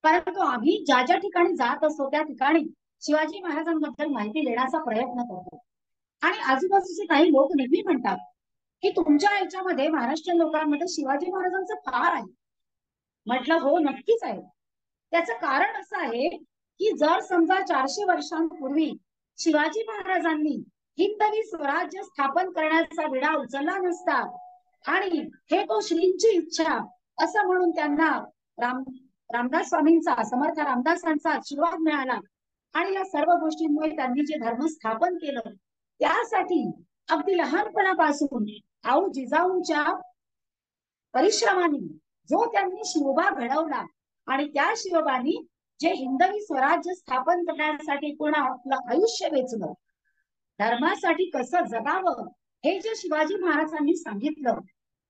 परंतु आम्ही ज्या ज्या ठिकाणी जात असतो त्या ठिकाणी शिवाजी महाराजांबद्दल माहिती देण्याचा प्रयत्न करतो. आणि आजूबाजूचे काही लोक नेहमी म्हणतात की तुमच्या याच्यामध्ये महाराष्ट्रीयन लोकांमध्ये शिवाजी महाराजांचं फार आहे. म्हटलं हो, नक्कीच आहे. त्याचं कारण असं आहे की जर समजा 400 वर्षांपूर्वी शिवाजी महाराजांनी हिंदवी स्वराज्य स्थापन करण्याचा विडा उचलला नसता आणि हे तो श्रींची इच्छा असं म्हणून त्यांना रामदास स्वामींचा, समर्थ रामदासांचा आशीर्वाद मिळाला आणि या सर्व गोष्टींमुळे त्यांनी जे धर्म स्थापन केलं, त्यासाठी अगदी लहानपणापासून आऊ जिजाऊंच्या परिश्रमाने जो त्यांनी शिवबा घडवला आणि त्या शिवबानी जे हिंदवी स्वराज्य स्थापन करण्यासाठी पूर्ण आपलं आयुष्य वेचलं, धर्मासाठी कसं जगावं हे जे शिवाजी महाराजांनी सांगितलं,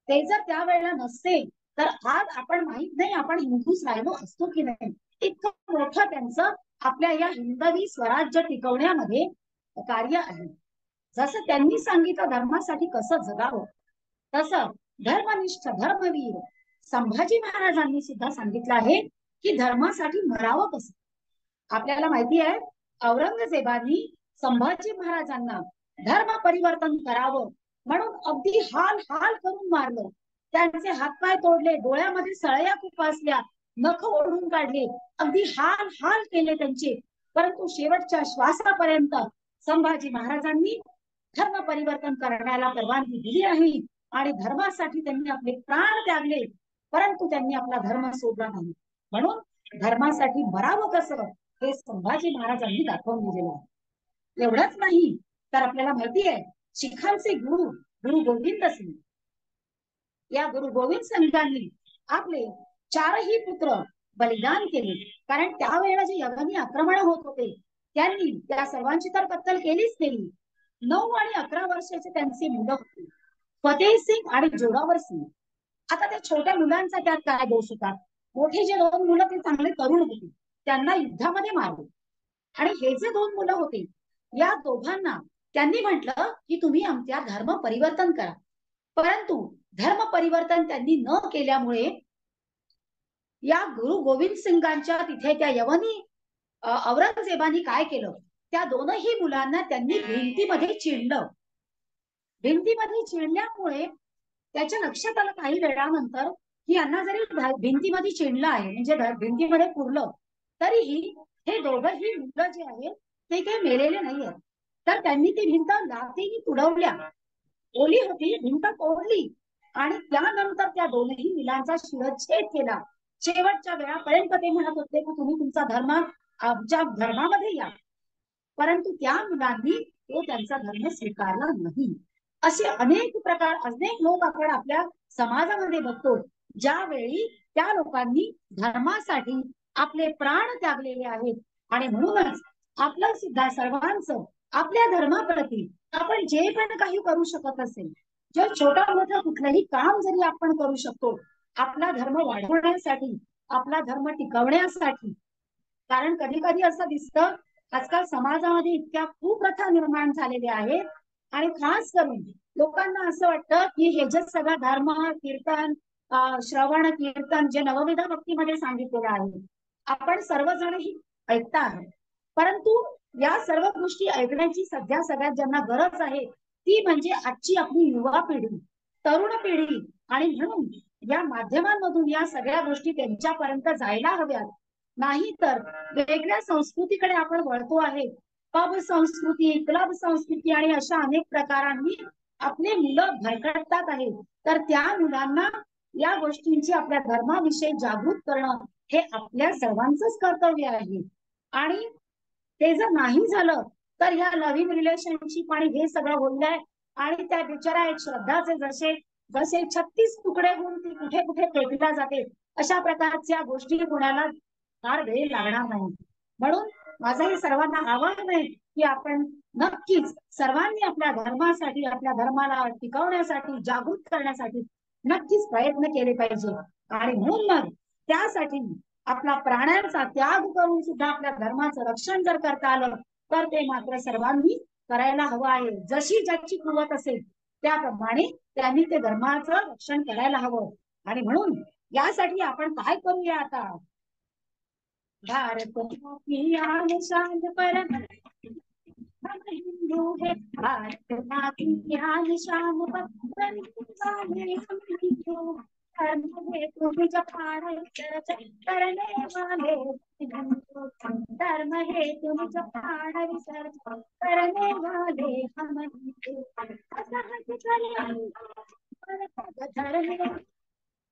ते जर त्यावेळेला नसते तर आज आपण माहित नाही आपण हिंदूच राहिलो असतो की नाही. इतकं मोठं त्यांचं आपल्या या हिंदवी स्वराज्य टिकवण्यामध्ये कार्य आहे. जसं त्यांनी सांगितलं धर्मासाठी कसं जगावं, तसं धर्मनिष्ठ धर्मवीर संभाजी महाराजांनी सुद्धा सांगितलं आहे की धर्मासाठी मरावं कसं. आपल्याला माहिती आहे औरंगजेबानी संभाजी महाराजांना धर्म परिवर्तन करावं म्हणून अगदी हाल हाल करून मारलं. त्यांचे हातपाय तोडले, डोळ्यामध्ये सळया खुपासल्या, नख ओढून काढले, अगदी हाल हाल केले त्यांचे. परंतु शेवटच्या श्वासापर्यंत संभाजी महाराजांनी धर्म परिवर्तन करण्याला परवानगी दिली आहे आणि धर्मासाठी त्यांनी आपले प्राण त्यागले, परंतु त्यांनी आपला धर्म सोडला नाही. म्हणून धर्मासाठी मरावं कसं हे संभाजी महाराजांनी दाखवून दिलेलं आहे. एवढंच नाही तर आपल्याला माहिती आहे शिखांचे गुरु गोविंद सिंग, या गुरु गोविंद सिंगांनी आपले 4ही पुत्र बलिदान केले. कारण त्यावेळेला जे यवनी आक्रमण होत होते त्यांनी त्या सर्वांची तर कत्तल केलीच केली. 9 आणि 11 वर्षाचे त्यांचे मुलं होते, फतेह सिंग आणि जोरावर सिंग. आता त्या छोट्या मुलांचा त्यात काय दोष होता? मोठे जे 2 मुलं ते चांगले तरुण होते, त्यांना युद्धामध्ये मारले. आणि हे जे 2 मुलं होते या दोघांना त्यांनी म्हटलं की तुम्ही आमच्या धर्म परिवर्तन करा. परंतु धर्म परिवर्तन त्यांनी न केल्यामुळे या गुरु गोविंद सिंगांच्या तिथे त्या यवनी औरंगजेबानी काय केलं, त्या 2ही मुलांना त्यांनी भिंतीमध्ये चिरलं. भिंतीमध्ये चिरल्यामुळे त्याच्या लक्षात आलं काही वेळानंतर की यांना जरी भिंतीमध्ये चिरलं आहे म्हणजे भिंतीमध्ये पुरलं तरीही हे दोघंही मुलं जे आहेत ते काही मेलेले नाहीये. तर त्यांनी ती भिंत लाथीने तुडवल्या, ओली होती, भिंत तोडली आणि त्यानंतर त्या 2ही मुलांचा शिरच्छेद केला. शेवटच्या वेळापर्यंत ते म्हणत होते की तुम्ही तुमचा धर्म आमच्या धर्मामध्ये या, परंतु त्या मुलांनी तो त्यांचा धर्म स्वीकारला नाही. असे अनेक प्रकार, अनेक लोक आपण आपल्या समाजामध्ये बघतो ज्यावेळी त्या लोकांनी धर्मासाठी आपले प्राण त्यागलेले आहेत. आणि म्हणूनच आपलं सुद्धा सर्वांचं आपल्या धर्माप्रती आपण जे पण काही करू शकत असेल, जे छोटा मोठा कुठलंही काम जरी आपण करू शकतो आपला धर्म वाढवण्यासाठी, आपला धर्म टिकवण्यासाठी. कारण कधी कधी असं दिसतं आजकाल समाजामध्ये इतक्या कुप्रथा निर्माण झालेल्या आहेत आणि खास करून लोकांना असं वाटतं की हे जे सगळं धर्म कीर्तन श्रवण कीर्तन जे नवविध भक्तीमध्ये सांगितलेलं आहे आपण सर्वजण ही ऐकता आहोत, परंतु या सर्व गोष्टी ऐकण्याची सध्या सगळ्यात ज्यांना गरज आहे ती म्हणजे आजची आपली युवा पिढी, तरुण पिढी. आणि म्हणून या माध्यमांमधून या सगळ्या गोष्टी त्यांच्यापर्यंत जायला हव्यात. नाही तर वेगळ्या संस्कृतीकडे आपण वळतो आहे. पब संस्कृती, क्लब संस्कृती आणि अशा अनेक प्रकारांनी आपले मुलं भरकटतात आहेत. तर त्या मुलांना या गोष्टींची आपल्या धर्माविषयी जागृत करणं हे आपल्या सर्वांचंच कर्तव्य आहे. आणि ते जर नाही झालं तर या नवीन रिलेशनशिप आणि हे सगळं होईल आणि त्या बिचारा एक श्रद्धाचे जसे जसे 36 तुकडे होऊन ती कुठे कुठे फेकल्या जाते अशा प्रकारच्या गोष्टी कोणाला फार वेळ लागणार नाही. म्हणून माझं हे सर्वांना आवाहन आहे की आपण नक्कीच सर्वांनी आपल्या धर्मासाठी आपल्या धर्माला टिकवण्यासाठी जागृत करण्यासाठी नक्कीच प्रयत्न केले पाहिजे. आणि म्हणून मग त्यासाठी आपला प्राण्यांचा त्याग करून सुद्धा आपल्या धर्माचं रक्षण जर करता आलं तर ते मात्र सर्वांनी करायला हवं आहे. जशी ज्याची कुवत असेल त्याप्रमाणे त्यांनी ते धर्माचं रक्षण करायला हवं. आणि म्हणून यासाठी आपण काय करूया आता, भारत की आन शान परम हम हिंदू है, भारत माँ की आन शान परम वाले हम हिंदू, धर्म है तुम्हें जपान विसर्ज करने वाले हिंदू, धर्म है तुम्हें जपान विसर्ज करने वाले हम हिंदू, असहज चले धर्म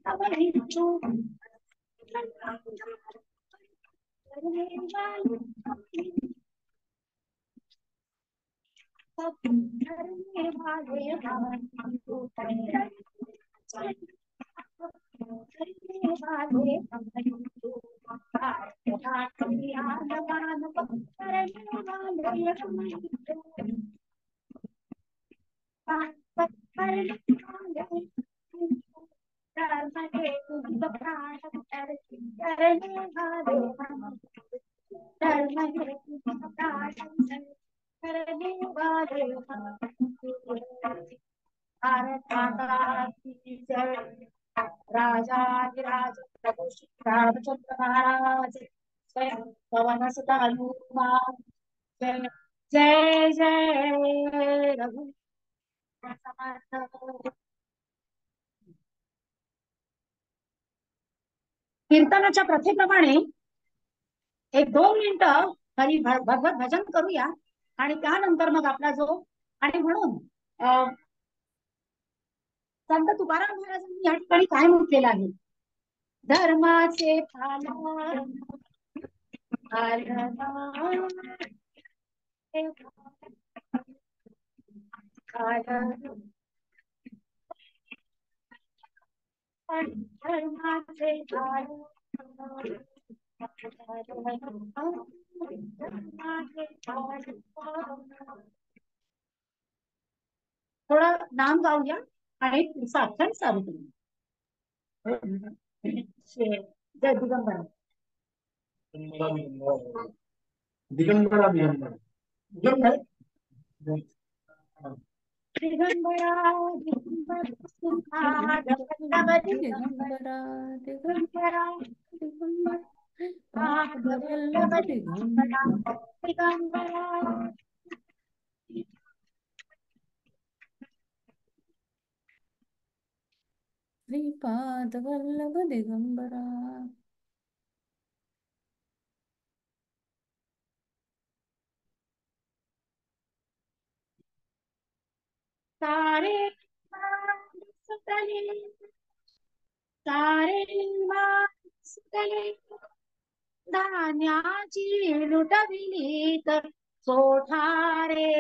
हम हिंदू भारत माता की जय, राजाधिराज प्रभु श्री रामचंद्र महाराज जय, पवन सुत हनुमान जय, जय जय रघु समर्थ. कीर्तनाच्या प्रथेप्रमाणे 1-2 मिनिटं हरी भगवत भजन करूया आणि त्यानंतर मग आपला जो आणि म्हणून संत तुकाराम महाराजांनी या ठिकाणी काय म्हटलेलं आहे, धर्माचे पालन धर्माचे थोडं नाम गाऊया आणि पुढचा अभ्यास चालू करूया. जय दिगंबरा दिगंबरा दिगंबरा दिगंबर दिगंबरा दिगंबरा दिगंबरा दिगंबरा दिगंबरा श्रीपाद वल्लभ दिगंबरा. सारे सुतले धान्याची लुटविलीत सोठारे,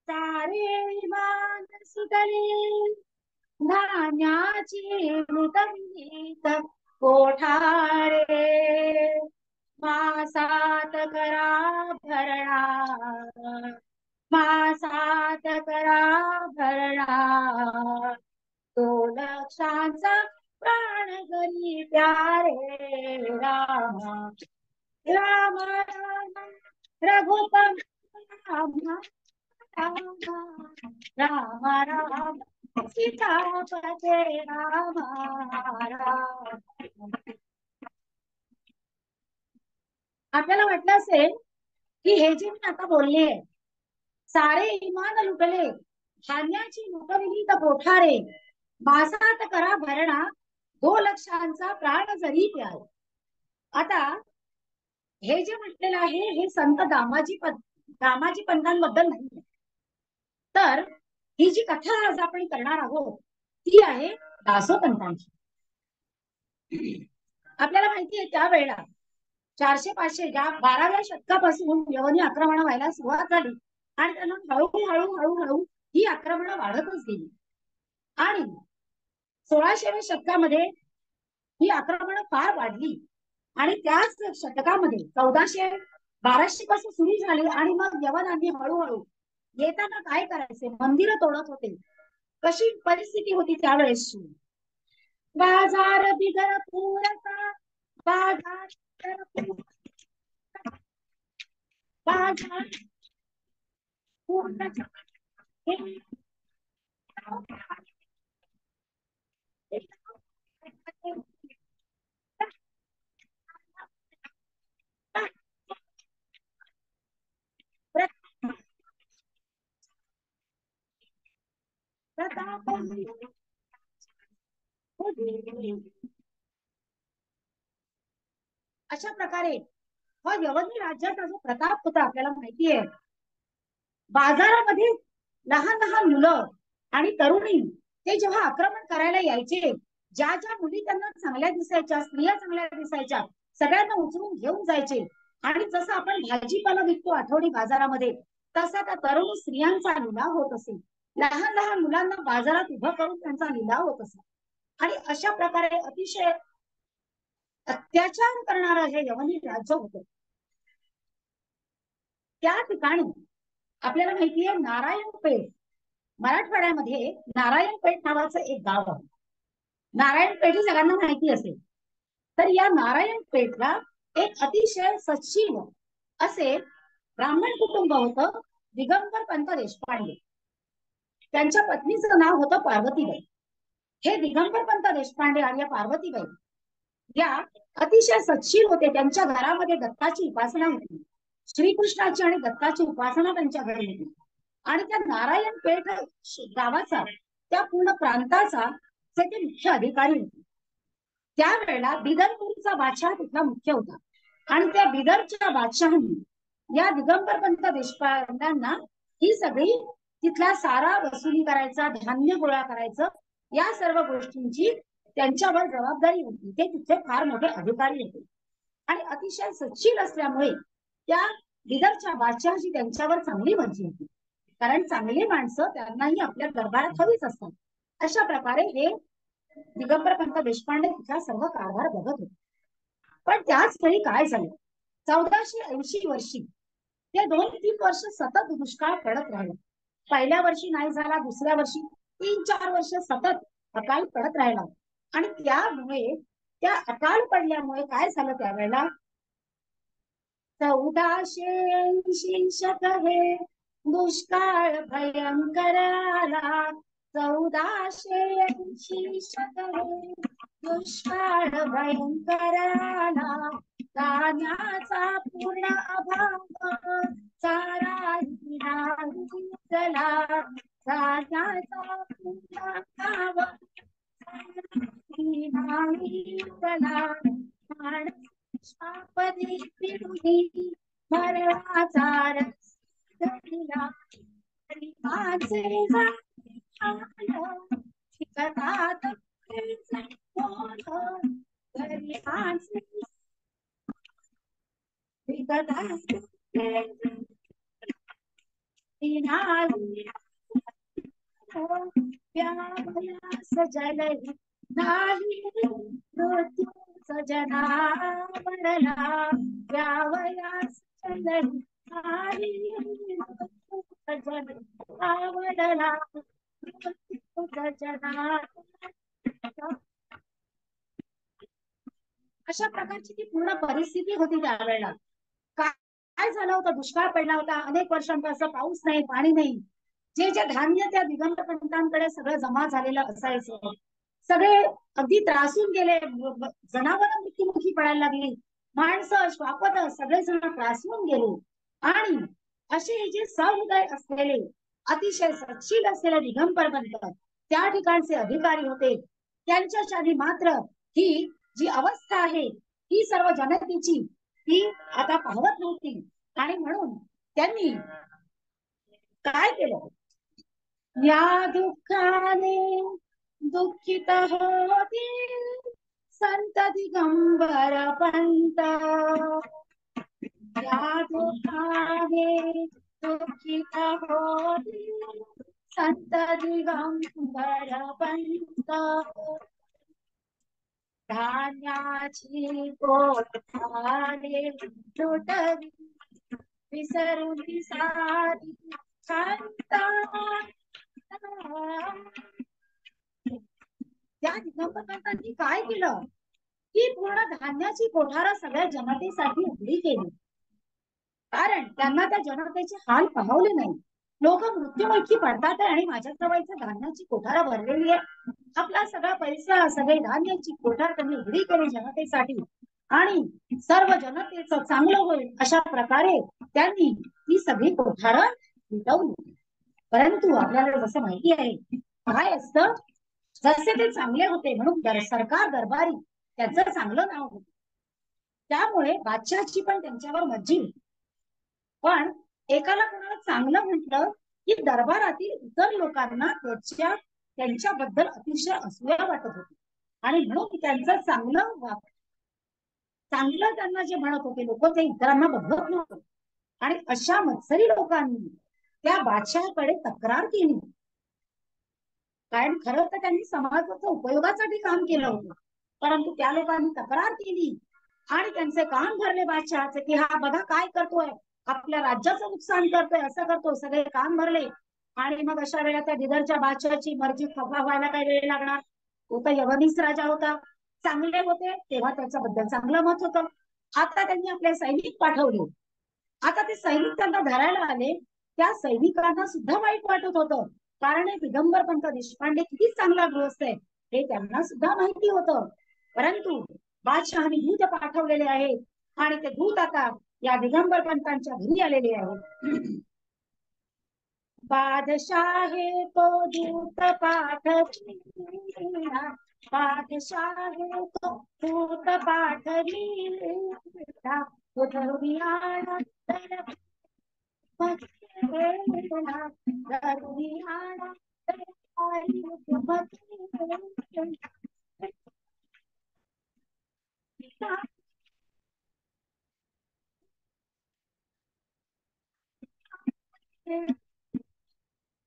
सारे मान सुतले धान्याची लुटविलीत कोठारे, मासात करा भरणा मासात करा भरणा, 2 लक्षांचा प्राण हरि प्यारे राम राम राम रघुपम राम राम राम राम सीतापते राम राम. आपल्याला वाटलं असेल की हे जे मी आता बोलले सारे इमान लुटले धान्याची लुटविली तर कोठारे मासात करा भरणा 2 लक्षांचा प्राण जरी प्याल. आता हे जे म्हटलेलं आहे हे संत दामाजी पंतांबद्दल नाही, तर ही जी कथा आज आपण करणार आहोत ती आहे दासोपंतांची. आपल्याला माहिती आहे त्यावेळेला 400-500 या 12व्या शतकापासून यवनी आक्रमण व्हायला सुरुवात झाली आणि त्यांना हळूहळू ही आक्रमणं वाढतच गेली आणि 1600व्या शतकामध्ये ही आक्रमणं फार वाढली आणि त्याच शतकामध्ये 1400-1200 पासून सुरू झाली आणि मग यवनांनी हळूहळू येताना काय करायचे, मंदिरं तोडत होते. कशी परिस्थिती होती त्यावेळेसची. बाजार बिगर पुरता बाजार बाजार पूर्ण अशा प्रकारे हा यवनी राज्याचा जो प्रताप होता आपल्याला माहिती आहे. बाजारामध्ये लहान लहान मुलं आणि तरुणी ते जेव्हा आक्रमण करायला यायचे, ज्या ज्या मुली त्यांना चांगल्या दिसायच्या, स्त्रिया चांगल्या दिसायच्या, सगळ्यांना उचलून घेऊन जायचे आणि जसं आपण भाजीपाला विकतो आठवडी बाजारामध्ये तसा त्या तरुण स्त्रियांचा लिलाव होत असे. लहान लहान मुलांना बाजारात उभं करून त्यांचा लिलाव होत असे आणि अशा प्रकारे अतिशय अत्याचार करणारं हे यवनी राज्य होतं. त्या ठिकाणी आपल्याला माहितीये नारायणपेठ, मराठवाड्यामध्ये नारायणपेठ नावाचं एक गाव आहे. नारायणपेठ ही सगळ्यांना माहिती असेल. तर या नारायणपेठला एक अतिशय सच्शील असे ब्राह्मण कुटुंब होतं, दिगंबर पंत देशपांडे. त्यांच्या पत्नीचं नाव होतं पार्वतीबाई. हे दिगंबर पंत देशपांडे आणि या पार्वतीबाई या अतिशय सच्शील होते. त्यांच्या घरामध्ये दत्ताची उपासना होती, श्रीकृष्णाची आणि दत्ताची उपासना त्यांच्या घरी होती आणि त्या नारायणपेठ गावाचा, त्या पूर्ण प्रांताचा ते मुख्य अधिकारी होते. त्यावेळेला बिदरपूरचा बादशाह तिथला मुख्य होता आणि त्या बिदरच्या बादशहांनी या दिगंबर पंत देशपांड्यांना ही सगळी तिथला सारा वसुली करायचा, धान्य गोळा करायचं, या सर्व गोष्टींची त्यांच्यावर जबाबदारी होती. ते तिथे फार मोठे अधिकारी होते आणि अतिशय सच्शील असल्यामुळे त्या बिदरच्या बादशहाची त्यांच्यावर चांगली मर्जी होती, कारण चांगली माणसं त्यांनाही आपल्या दरबारात हवीच असतात. अशा प्रकारे हे दिगंबर पंत देशपांडे तिथला सर्व कारभार बघत होते. पण त्याच वेळी काय झालं, 1480 वर्षी ते 2-3 वर्ष सतत दुष्काळ पडत राहिला. पहिल्या वर्षी नाही झाला, दुसऱ्या वर्षी 3-4 वर्ष सतत अकाल पडत राहिला आणि त्यामुळे त्या अकाल पडल्यामुळे काय झालं त्यावेळेला 1480 शतके दुष्काळ भयंकर आला. 1480 शतके दुष्काळ भयंकर आला. धान्याचा पूर्ण अभाव चाराही नाही चला. धान्याचा पूर्ण अभाव चाराही नाही चला. शापदी पिढी मरणाचा रस दिला. माझे शिकतात घरी माझे सजल नाही मृत्यू सजना मरला. व्यावयास सजल नाही मृत्यू सजन आवडला. मृत्यू सजना अशा प्रकारची ती पूर्ण परिस्थिती होती त्यावेळेला. काय झालं होतं, दुष्काळ पडला होता, अनेक वर्षांपासून पाऊस नाही, पाणी नाही. जे जे धान्य त्या दिगंबर पंतांकडे सगळं जमा झालेलं असायचं, सगळे अगदी त्रासून गेले, जनावर मृत्युमुखी पडायला लागली, माणसं श्वापद सगळेजण त्रासून गेले. आणि असे हे जे सहृदय असलेले अतिशय सच्शील असलेले दिगंबर पंत त्या ठिकाणचे अधिकारी होते. त्यांच्यासाठी मात्र ही जी अवस्था आहे ही सर्व जनतेची ती आता पाहत नव्हती. आणि म्हणून त्यांनी काय केलं, या दुःखाने दुःखित होती संत दिगंबर पंत, या दुःखाने दुःखित होती संत दिगंबर पंत, धान्याची कोठारे लुटली विसरून सारी शांता. त्या दिगंबर पंतांनी काय केलं की पूर्ण धान्याची कोठार सगळ्या जनतेसाठी उघडी केली. कारण त्यांना त्या जनतेचे हाल पाहवले नाही. लोक मृत्युमुखी पडतात आणि माझ्या जवळच्या धान्याची कोठार भरलेली आहे, आपला सगळा पैसा सगळे धान्याची कोठार त्यांनी उघडी केली जनतेसाठी आणि सर्व जनतेचं चांगलं होईल अशा प्रकारे त्यांनी ती सगळी कोठार लुटवली. परंतु आपल्याला जसं माहिती आहे काय असतं, जसे ते चांगले होते म्हणून सरकार दरबारी त्यांचं चांगलं नाव होतं, त्यामुळे बादशहाची पण त्यांच्यावर मर्जी. पण एकाला कोणाला चांगलं म्हटलं की दरबारातील इतर लोकांना त्यांच्याबद्दल अतिशय असूया वाटत होती आणि म्हणून त्यांचं चांगलं त्यांना जे म्हणत होते लोक ते इतरांना बघत नव्हतं. आणि अशा मत्सरी लोकांनी त्या बादशहाकडे तक्रार केली. कारण खरं तर त्यांनी समाजाच्या उपयोगासाठी काम केलं होतं, परंतु त्या लोकांनी तक्रार केली आणि त्यांचे काम भरले बादशहाचे की हा बघा काय करतोय, आपल्या राज्याचं नुकसान करतोय, असं करतोय, सगळे काम भरले. आणि मग अशा वेळेला त्या बिदरच्या बादशहाची मर्जी खफा व्हायला काय वेळ लागणार, तो तर यवनीस राजा होता, चांगले होते तेव्हा त्याच्याबद्दल चांगलं मत होतं. आता त्यांनी आपले सैनिक पाठवले, आता ते सैनिक त्यांना धरायला आले, त्या सैनिकांना सुद्धा वाईट वाटत होतं. कारण हे दिगंबर पंत देशपांडे किती चांगला गृहस्थ आहे हे त्यांना सुद्धा माहिती होतं. परंतु बादशहाने दूत पाठवलेले आहेत आणि ते दूत आता या दिगंबर पंतांच्या घरी आलेले आहेत. बादशाहे तो दूत पाठविला, बादशाहे तो दूत पाठविला, उधळूया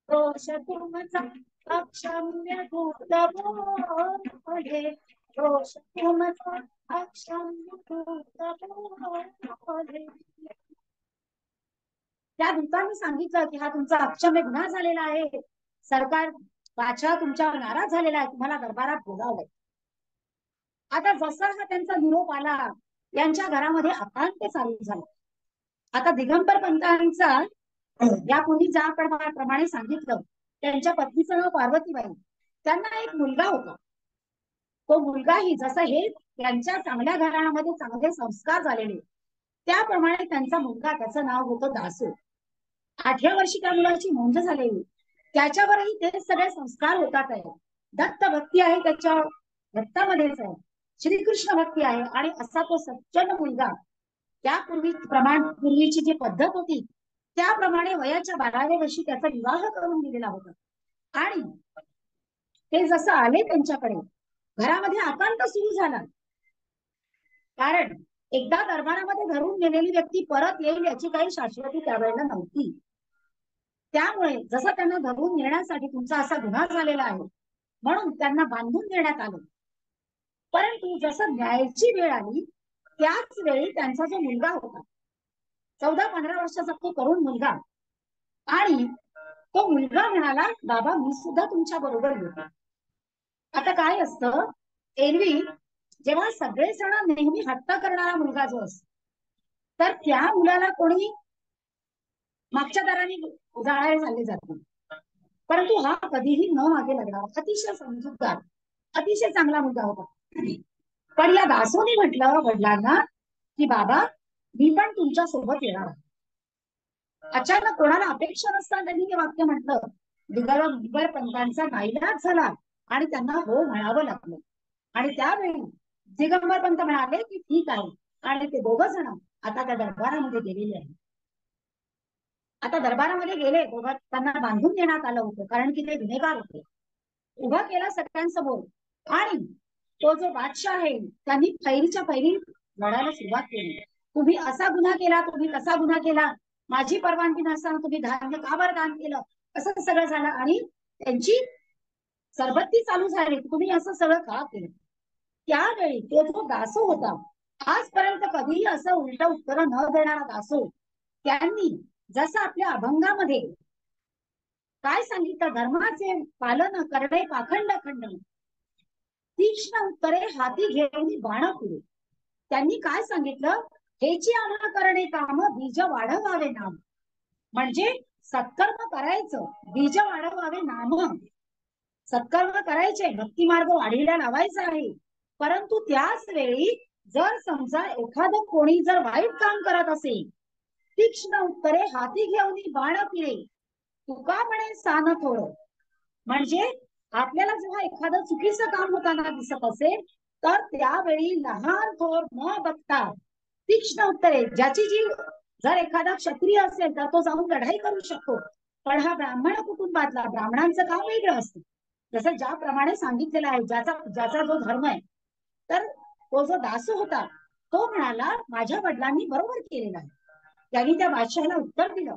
रोष तुमचा अक्षम्य दूत बोले, रोष तुमचा अक्षम्य दूत बोले. त्या दूतांनी सांगितलं की हा तुमचा अक्षम्य गुन्हा झालेला आहे, सरकार बादशाह तुमच्यावर नाराज झालेला आहे, तुम्हाला दरबारात बोलावलंय. आता जसा हा त्यांचा निरोप आला यांच्या घरामध्ये अकांत चालू झाला. आता दिगंबर पंतांचा यापूर्वी ज्याप्रमाणे सांगितलं त्यांच्या पत्नीचं नाव पार्वतीबाई, त्यांना एक मुलगा होता. तो मुलगाही जसं हे त्यांच्या चांगल्या घराण्यामध्ये चांगले संस्कार झालेले त्याप्रमाणे त्यांचा मुलगा, त्याचं नाव होतं दासू. 8व्या वर्षी त्या मुलाची नोंद झालेली, त्याच्यावरही ते सगळे संस्कार होतात आहे. दत्त भक्ती आहे त्याच्या रक्तामध्येच आहे, श्रीकृष्ण भक्ती आहे आणि असा तो सज्जन मुलगा. पूर्वीची जी पद्धत होती त्याप्रमाणे वयाच्या 12व्या वर्षी त्याचा विवाह करून दिलेला होता. आणि ते जसं आले त्यांच्याकडे घरामध्ये आकांत सुरू झाला, कारण एकदा दरबारामध्ये धरून गेलेली व्यक्ती परत येईल याची काही शाश्वती त्यावेळेला नव्हती. त्यामुळे जसं त्यांना धरून नेण्यासाठी तुमचा असा गुन्हा झालेला आहे म्हणून त्यांना बांधून देण्यात आलं. परंतु जसं न्यायाची वेळ आली त्याच वेळी त्यांचा जो मुलगा होता 14-15 वर्षाचा तो तरुण मुलगा, आणि तो मुलगा म्हणाला बाबा मी सुद्धा तुमच्या बरोबर येतो. आता काय असतं, एरवी जेव्हा सगळेजण नेहमी हट्ट करणारा मुलगा जो असतो, तर त्या मुलाला कोणी मागच्या दाराने जाणारे चालले जाते. परंतु हा कधीही न मागे लागणार, अतिशय समजूतदार, अतिशय चांगला मुलगा होता. पण या दासोनी म्हटलं वडिलांना की बाबा, मी पण तुमच्या सोबत येणार. अचानक कोणाला अपेक्षा नसताना त्यांनी हे वाक्य म्हटलं. दिगंबर पंतांचा नाईलाज झाला आणि त्यांना हो म्हणावं लागलं. आणि त्यावेळी दिगंबर पंत म्हणाले की ठीक आहे. आणि ते दोघं जण आता त्या दरबारामध्ये गेलेले आहे. आता दरबारामध्ये गेले, दोघं त्यांना बांधून देण्यात आलं होतं, कारण की ते गुन्हेगार होते. उभा केला सगळ्यांसमोर आणि तो जो बादशाह आहे त्यांनी फैरीच्या फैरी लढायला सुरुवात केली. तुम्ही असा गुन्हा केला, तुम्ही कसा गुन्हा केला, माझी परवानगी नसताना तुम्ही धान्य का बरं दान केलं, असं सगळं झालं. आणि त्यांची सरबत्ती चालू झाली, तुम्ही असं सगळं का केलं. त्यावेळी तो जो दासो होता, आजपर्यंत कधीही असं उलट उत्तर न देणारा दासो, त्यांनी जसं आपल्या अभंगामध्ये काय सांगितलं, धर्माचे पालन करणे पाखंड खंडन, तीक्ष्ण उत्तरे हाती घेऊन बाण पुढे. त्यांनी काय सांगितलं, हेची आम्हा करणे काम बीज वाढवावे नाम. म्हणजे सत्कर्म करायचं, बीज वाढवावे नाम. सत्कर्म करायचे, भक्ती मार्ग वाढीला लावायचा आहे. परंतु त्याच वेळी जर समजा एखादं कोणी जर वाईट काम करत असेल, तीक्ष्ण उत्तरे हाती घेऊन बाण पिळे, तुका म्हणे सान थोडं. म्हणजे आपल्याला जेव्हा एखादं चुकीचं काम होताना दिसत असेल, तर त्यावेळी लहान थोर न बघता तीक्ष्ण उत्तरे, ज्याची जी जर एखादा क्षत्रिय असेल तर तो जाऊन लढाई करू शकतो. पण हा ब्राह्मण कुटुंबातला, ब्राह्मणांचं काम वेगळं असतं. जसं ज्याप्रमाणे सांगितलेलं आहे, ज्याचा जो धर्म आहे. तर तो जो दासो होता तो म्हणाला, माझ्या वडिलांनी बरोबर केलेलं आहे. त्यांनी त्या बादशाहाला उत्तर दिलं,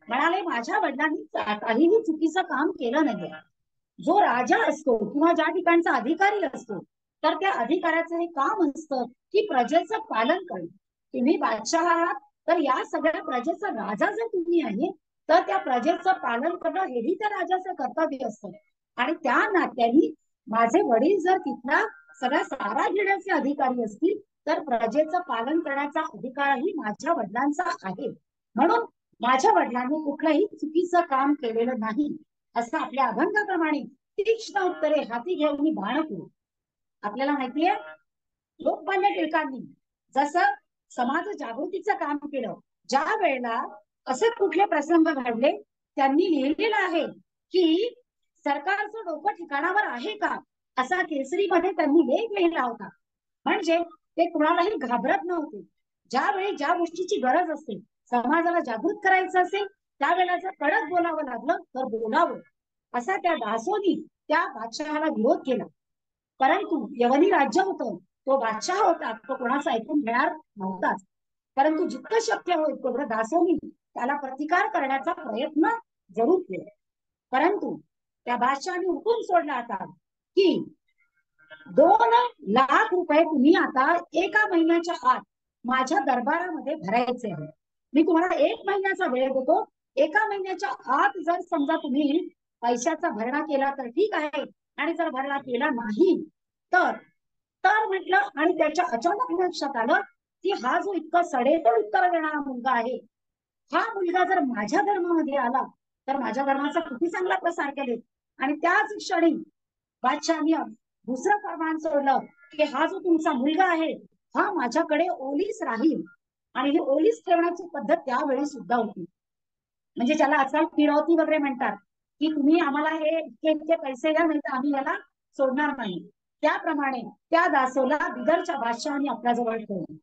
म्हणाले माझ्या वडिलांनी काहीही चुकीचं काम केलं नाही. जो राजा असतो किंवा ज्या ठिकाणचा अधिकारी असतो, तर त्या अधिकाऱ्याचं हे काम असतं की प्रजेचं पालन करणं. तुम्ही बादशाह आहात, तर या सगळ्या प्रजेचा राजा जर तुम्ही आहे, तर त्या प्रजेचं पालन करणं हेही त्या राजाचं कर्तव्य असतं. आणि त्या नात्याने माझे वडील जर तिथला सगळा सारा घेण्याचे अधिकारी असतील, तर प्रजेचं पालन करण्याचा अधिकारही माझ्या वडिलांचा आहे. म्हणून माझ्या वडिलांनी कुठलंही चुकीचं काम केलेलं नाही, असं आपल्या अभंगाप्रमाणे तीक्ष्ण उत्तरे हाती घेऊन बाण पुढे. आपल्याला माहितीये, लोकमान्य टिळकांनी जसं समाज जागृतीचं काम केलं, ज्या वेळेला असे कुठले प्रसंग घडले, त्यांनी लिहिलेलं आहे की सरकारचं डोकं ठिकाणावर आहे का, असा केसरीमध्ये त्यांनी लेख लिहिला होता. म्हणजे ते कुणालाही घाबरत नव्हते. ज्यावेळी ज्या गोष्टीची गरज असते, समाजाला जागृत करायचं असेल, त्यावेळेला जर कडक बोलावं लागलं तर बोलावं, असा त्या दासोनी त्या बादशहाला विरोध केला. परंतु यवनी राज्य होतं, तो बादशाह होता, तो कोणाचं ऐकून घेणार नव्हताच. परंतु जितकं शक्य होईल तेवढं दासोनी त्याला प्रतिकार करण्याचा प्रयत्न जरूर केला. परंतु त्या बादशहाने हुकूम सोडला आता की 2 लाख रुपये तुम्ही आता एका महिन्याच्या आत माझ्या दरबारामध्ये भरायचे आहे. मी तुम्हाला 1 महिन्याचा वेळ देतो. एका महिन्याच्या आत जर समजा तुम्ही पैशाचा भरणा केला तर ठीक आहे, आणि जर भरणा केला नाही तर म्हटलं. आणि त्याच्या अचानक लक्षात आलं की हा जो इतका सडेतोड उत्तर देणारा मुलगा आहे, हा मुलगा जर माझ्या धर्मामध्ये आला तर माझ्या धर्माचा किती चांगला प्रसार केले. आणि त्याच क्षणी बादशहाने दुसरं फरमान सोडलं की हा जो तुमचा मुलगा आहे, हा माझ्याकडे ओलीस राहील. आणि ही ओलीस ठेवण्याची पद्धत त्यावेळी सुद्धा होती. म्हणजे ज्याला आजकाल फिरवती वगैरे म्हणतात, की तुम्ही आम्हाला हे इतके पैसे द्या, नाही तर आम्ही याला सोडणार नाही. त्याप्रमाणे त्या दासोला बिदरच्या बादशहाने आपल्या जवळ ठेवलं.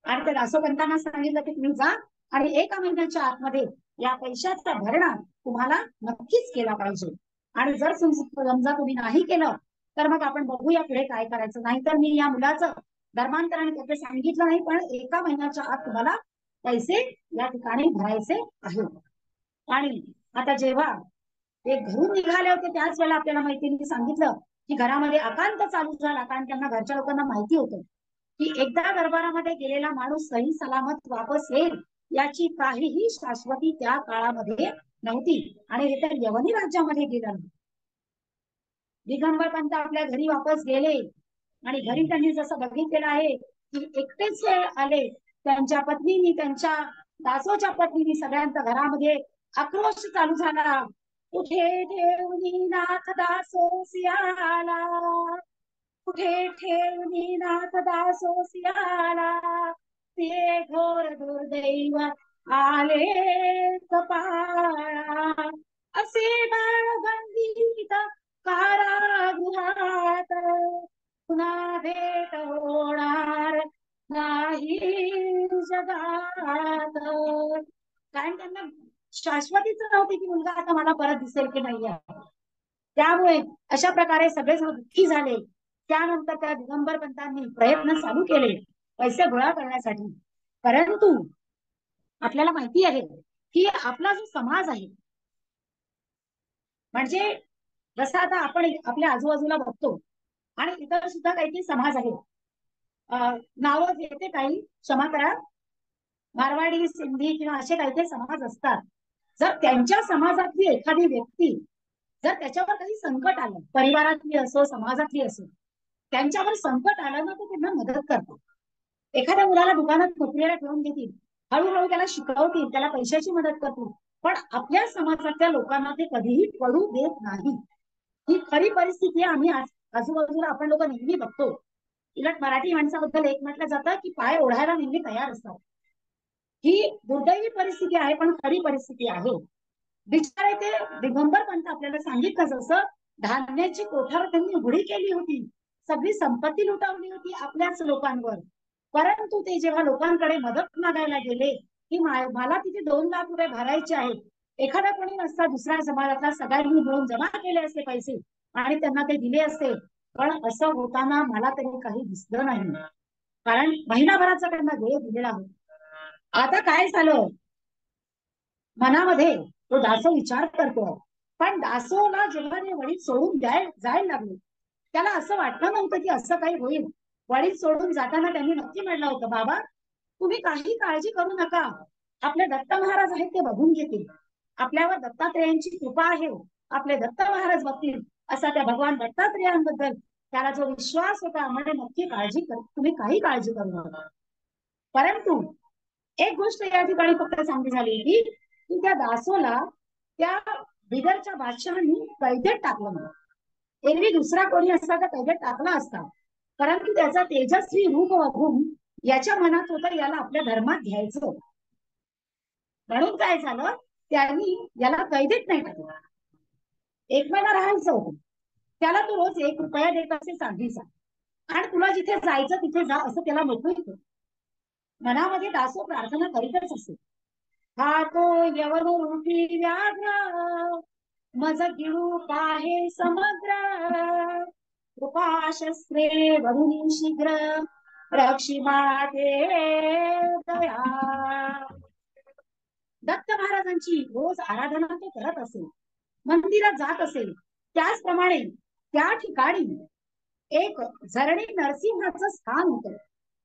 आणि त्या दासोपंतांना सांगितलं की तुम्ही जा आणि एका महिन्याच्या आतमध्ये या पैशाचा भरणा तुम्हाला नक्कीच केला पाहिजे. आणि जर समजा तुम्ही नाही केलं तर मग आपण बघूया पुढे काय करायचं. नाहीतर मी या मुलाचं धर्मांतरण त्याचे सांगितलं नाही, पण एका महिन्याच्या आत तुम्हाला पैसे या ठिकाणी भरायचे आहेत. आणि आता जेव्हा ते घरून निघाले होते त्याच वेळेला आपल्याला मैत्रिणी सांगितलं की घरामध्ये अकांत चालू झाला, कारण त्यांना घरच्या लोकांना माहिती होतं की एकदा दरबारामध्ये गेलेला माणूस सही सलामत वापस येईल याची काहीही शाश्वती त्या काळामध्ये नव्हती. आणि हे तर यवनी राज्यामध्ये गेलं. दिगंबर पंत आपल्या घरी वापस गेले आणि घरी त्यांनी जसं बघितलेलं आहे की एकटेच ते आले. त्यांच्या पत्नीनी, त्यांच्या दासोच्या पत्नीनी सगळ्यांचा घरामध्ये आक्रोश चालू झाला. कुठे ठेवली नाथ दासोसी आला, कुठे ठेवली नाथ दासोसी आला, ते घोर दुर्दैव आले कपाळा. असे बाळ बंदित कारागृहात, पुन्हा भेट होणार नाही जगात. कारण त्यांना शाश्वतीच नव्हती की मुलगा आता मला परत दिसेल की नाही. त्यामुळे अशा प्रकारे सगळे दुःखी झाले. त्यानंतर त्या दिगंबर पंतांनी प्रयत्न चालू केले पैसे गोळा करण्यासाठी. परंतु आपल्याला माहिती आहे की आपला जो समाज आहे, म्हणजे जसं आता आपण आपल्या आजूबाजूला बघतो आणि इतर सुद्धा काही समाज आहेत, नावं घेते काही, क्षमा करा, मारवाडी, सिंधी किंवा असे काही समाज असतात. जर त्यांच्या समाजातली एखादी व्यक्ती जर त्याच्यावर काही संकट आलं, परिवारातली असो समाजातली असो, त्यांच्यावर संकट आलं ना तर त्यांना मदत करतात. एखाद्या मुलाला दुकानात नोकरीला ठेवून देतील, हळूहळू त्याला शिकवतील, त्याला पैशाची मदत करतील, पण आपल्या समाजातल्या लोकांना ते कधीही पडू देत नाही. ही खरी परिस्थिती आम्ही आजूबाजूला आपण लोक नेहमी बघतो. उलट मराठी माणसाबद्दल एक म्हटलं जातं की पाय ओढायला नेहमी तयार असतात. ही दुर्दैवी परिस्थिती आहे, पण खरी परिस्थिती आहे. बिचारे ते दिगंबर पंत आपल्याला सांगितलं जसं धान्याची कोठार त्यांनी उघडी केली होती, सगळी संपत्ती लुटावली होती आपल्याच लोकांवर. परंतु ते जेव्हा लोकांकडे मदत मागायला गेले की मला तिथे 2 लाख रुपये भरायचे आहेत, एखादा कोणी नसता दुसऱ्या समाजातला सगळ्यांनी मिळून जमा केले असते पैसे आणि त्यांना ते दिले असते. पण असं होताना मला तरी काही दिसलं नाही, कारण महिनाभराचा त्यांना वेळ दिलेला होता. आता काय झालं, मनामध्ये तो दासो विचार करतो. पण दासोला जेव्हा ते वडील सोडून जायला लागले, त्याला असं वाटलं नव्हतं की असं काही होईल. वडील सोडून जाताना त्यांनी नक्की म्हटलं होतं, बाबा तुम्ही काही काळजी करू नका, आपले दत्त महाराज आहेत ते बघून घेतील, आपल्यावर दत्तात्रेयांची कृपा आहे, आपले दत्त महाराज बघतील. असा त्या भगवान दत्तात्रेयांबद्दल त्याला जो विश्वास होता, म्हणजे नक्की काळजी कर, तुम्ही काही काळजी करू नका. परंतु एक गोष्ट या ठिकाणी फक्त सांगली झाली की त्या दासोला त्या बिदरच्या बादशहांनी कैदेत टाकलं नाही. एरवी दुसरा कोणी असता तर कैदेत टाकला असता, परंतु त्याचा तेजस्वी रूप बघून याच्या मनात होतं याला आपल्या धर्मात घ्यायचं. म्हणून काय झालं, त्यांनी याला कैदेत नाही टाकलं, 1 महिना राहायचं होतं. त्याला तो रोज 1 रुपया देत असे चांदीचा, आणि तुला जिथे जायचं तिथे जा असं त्याला मोकळीत. मनामध्ये दासो प्रार्थना करीतच असे, हा तो यवन रूपी व्याघ्र, मज गिळू पाहे समग्र, कृपाशस्त्रे वरुणी शीघ्र, रक्षी माते दया. दत्त महाराजांची रोज आराधना तो करत असेल, मंदिरात जात असेल. त्याचप्रमाणे त्या ठिकाणी एक झरणी नरसिंहाचं स्थान होतं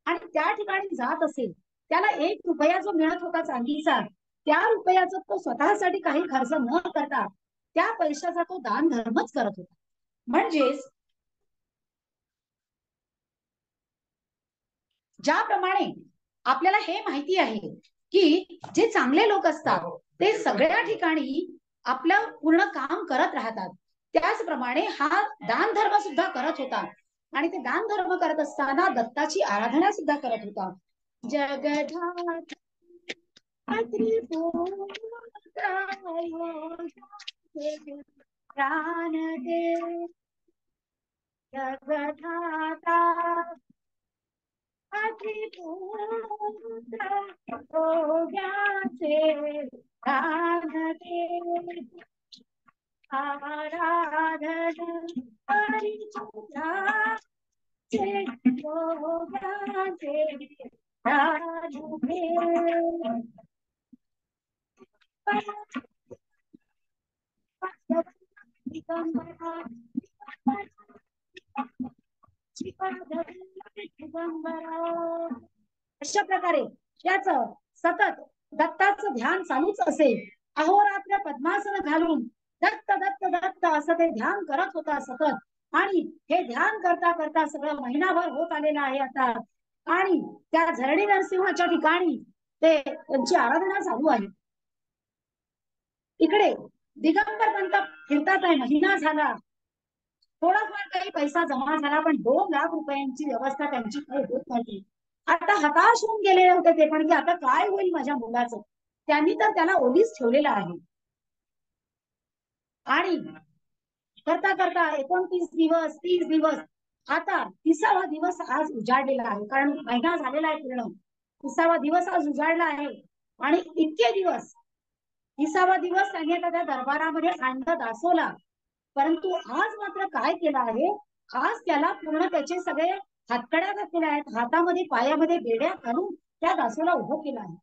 आणि त्या ठिकाणी जात असेल. त्याला 1 रुपया जो मिळत होता चांदीचा, त्या रुपयाचा तो स्वतःसाठी काही खर्च न करता त्या पैशाचा तो दान धर्मच करत होता. म्हणजेच ज्याप्रमाणे आपल्याला हे माहिती आहे की जे चांगले लोक असतात ते सगळ्या ठिकाणी आपलं पूर्ण काम करत राहतात, त्याचप्रमाणे हा दान धर्म सुद्धा करत होता. आणि ते दान धर्म करत असताना दत्ताची आराधना सुद्धा करत होता. जगधात प्राण दे, जगधाता भोग्याचे प्राण दे, आराधन परिचयाचे भोग्याचे प्राण दे. अशा प्रकारे त्याच सतत दत्ताचं ध्यान चालूच असेल. अहोरात्र पद्मासन घालून दत्त दत्त दत्त असं ते ध्यान करत होता सतत. आणि हे ध्यान करता करता सगळं महिनाभर होत आलेलं आहे आता. आणि त्या झरणी नरसिंहाच्या ठिकाणी ते त्यांची आराधना चालू आहे. इकडे दिगंबर पंत फिरतात आहे. महिना झाला, थोडाफार काही पैसा जमा झाला, पण 2 लाख रुपयांची व्यवस्था त्यांची काही होत नव्हती. आता हताश होऊन गेलेले होते ते पण, की आता काय होईल माझ्या मुलाचं. त्यांनी तर त्याला ओलीस ठेवलेला आहे. आणि करता करता 29 दिवस 30 दिवस, आता 30वा दिवस आज उजाडलेला आहे. कारण महिना झालेला आहे पूर्ण. 30वा दिवस आज उजाडला आहे. आणि इतके दिवस 30वा दिवस त्यांनी आता त्या दरबारामध्ये आणलं दासोला. परंतु आज मात्र काय केलं आहे, आज त्याला पूर्ण त्याचे सगळे हातकड्या घातलेल्या आहेत. हातामध्ये पायामध्ये बेड्या घालून त्या दासोला उभं केलं आहे.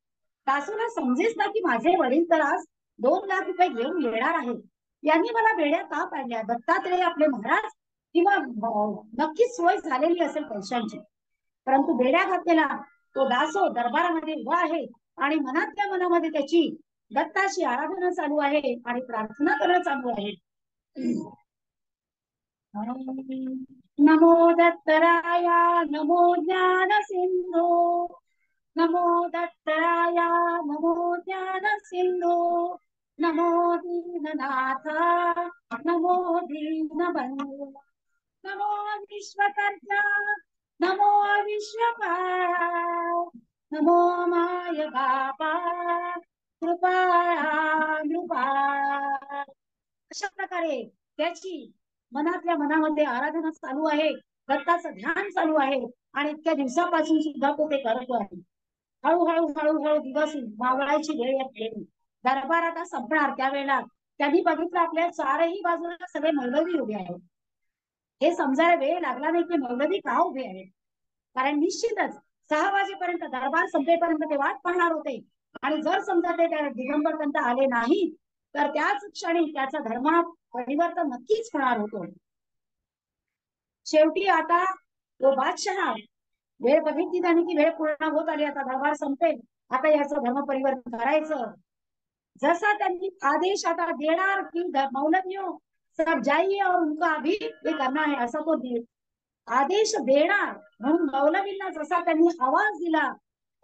दासोला समजेच ना की माझे वडील तर आज 2 लाख रुपये घेऊन येणार आहेत. यांनी मला बेड्या का पाडल्या. दत्तात्रेय आपले महाराज किंवा नक्कीच सोय झालेली असेल पैशांची. परंतु बेड्या घातलेला तो दासो दरबारामध्ये उभा आहे. आणि मनातल्या मनामध्ये त्याची दत्ताची आराधना चालू आहे आणि प्रार्थना करणं चालू आहे. नमो दत्तराया नमो ज्ञान सिंधू, नमो दत्तराया नमो ज्ञान सिंधू, नमो दीननाथा नमो दीनबंधू, नमो विश्वकर्ता नमो विश्वपाल, नमो माय बापा कृपा कृपा. अशा प्रकारे त्याची मनातल्या मनामध्ये आराधना चालू आहे. दत्ताचं ध्यान चालू आहे. आणि इतक्या दिवसापासून सुद्धा तो ते करतो आहे. हळूहळू हळूहळू दिवस मावळायची वेळ येते. दरबार आता संपणार. त्यावेळेला त्यांनी बघितलं आपल्या चारही बाजूला सगळे मौलवी उभे आहेत. हे समजायला वेळ लागला नाही की मौलवी का उभे आहेत. कारण निश्चितच 6 वाजेपर्यंत दरबार संपेपर्यंत ते वाट पाहणार होते. आणि जर समजा ते त्या दिगंबर पंत आले नाही तर त्याच क्षणी त्याचा धर्म परिवर्तन नक्कीच होणार होतो. शेवटी आता तो बादशहा वेळ बघितली त्यांनी की वेळ पूर्ण होत आली. आता दरबार संपेल. आता याचं धर्म परिवर्तन करायचं. जसा त्यांनी आदेश आता देणार की मौलवियों सब जाइए और उनका अभी ये करना है, असा तो आदेश देणार. म्हणून मौलवींना जसा त्यांनी आवाज दिला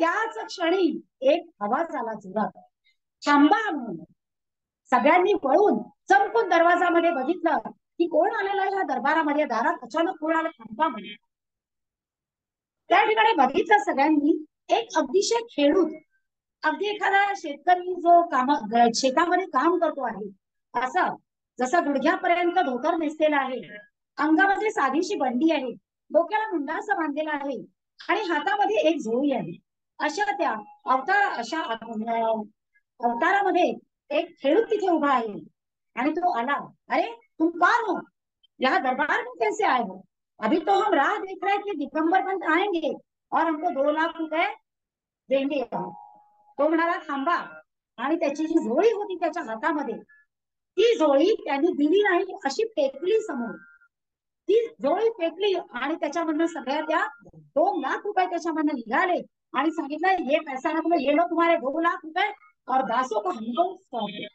त्याच क्षणी एक आवाज आला जोरात, थांबा म्हणून. सगळ्यांनी वळून चमकून दरवाजामध्ये बघितलं की कोण आलेला आहे या दरबारामध्ये. दारात अचानक कोण आलं, थांबा म्हणून. त्या ठिकाणी बघितलं सगळ्यांनी एक अतिशय खेडूत, अगदी एखादा शेतकरी जो शेतामध्ये काम करतो आहे असं, जसा गुडघ्यापर्यंत धोतर नेसलेला आहे, अंगामध्ये साधीशी बंडी आहे, डोक्याला मुंडासा बांधलेला आहे आणि हातामध्ये एक झोळी आहे. अशा त्या अवतारामध्ये एक खेडूत तिथे उभा आहे. आणि तो आला. अरे तुम कौन हो, यहाँ दरबार में कैसे आए हो? अभी तो हम राह देख रहे हैं कि दिगंबर पंत आएंगे और हमको 2 लाख रुपए देंगे. तो म्हणाला थांबा. आणि त्याची जी झोळी होती त्याच्या हातामध्ये, ती झोळी त्यांनी दिली नाही, अशी फेकली समोर. ती झोळी फेकली आणि त्याच्यामधनं सगळ्या त्या 2 लाख रुपये त्याच्यामधनं निघाले. आणि सांगितलं ये पैसा ना तुम्ही, ये लो तुम्हारे 2 लाख रुपये और दासों को हमको सौंप दो.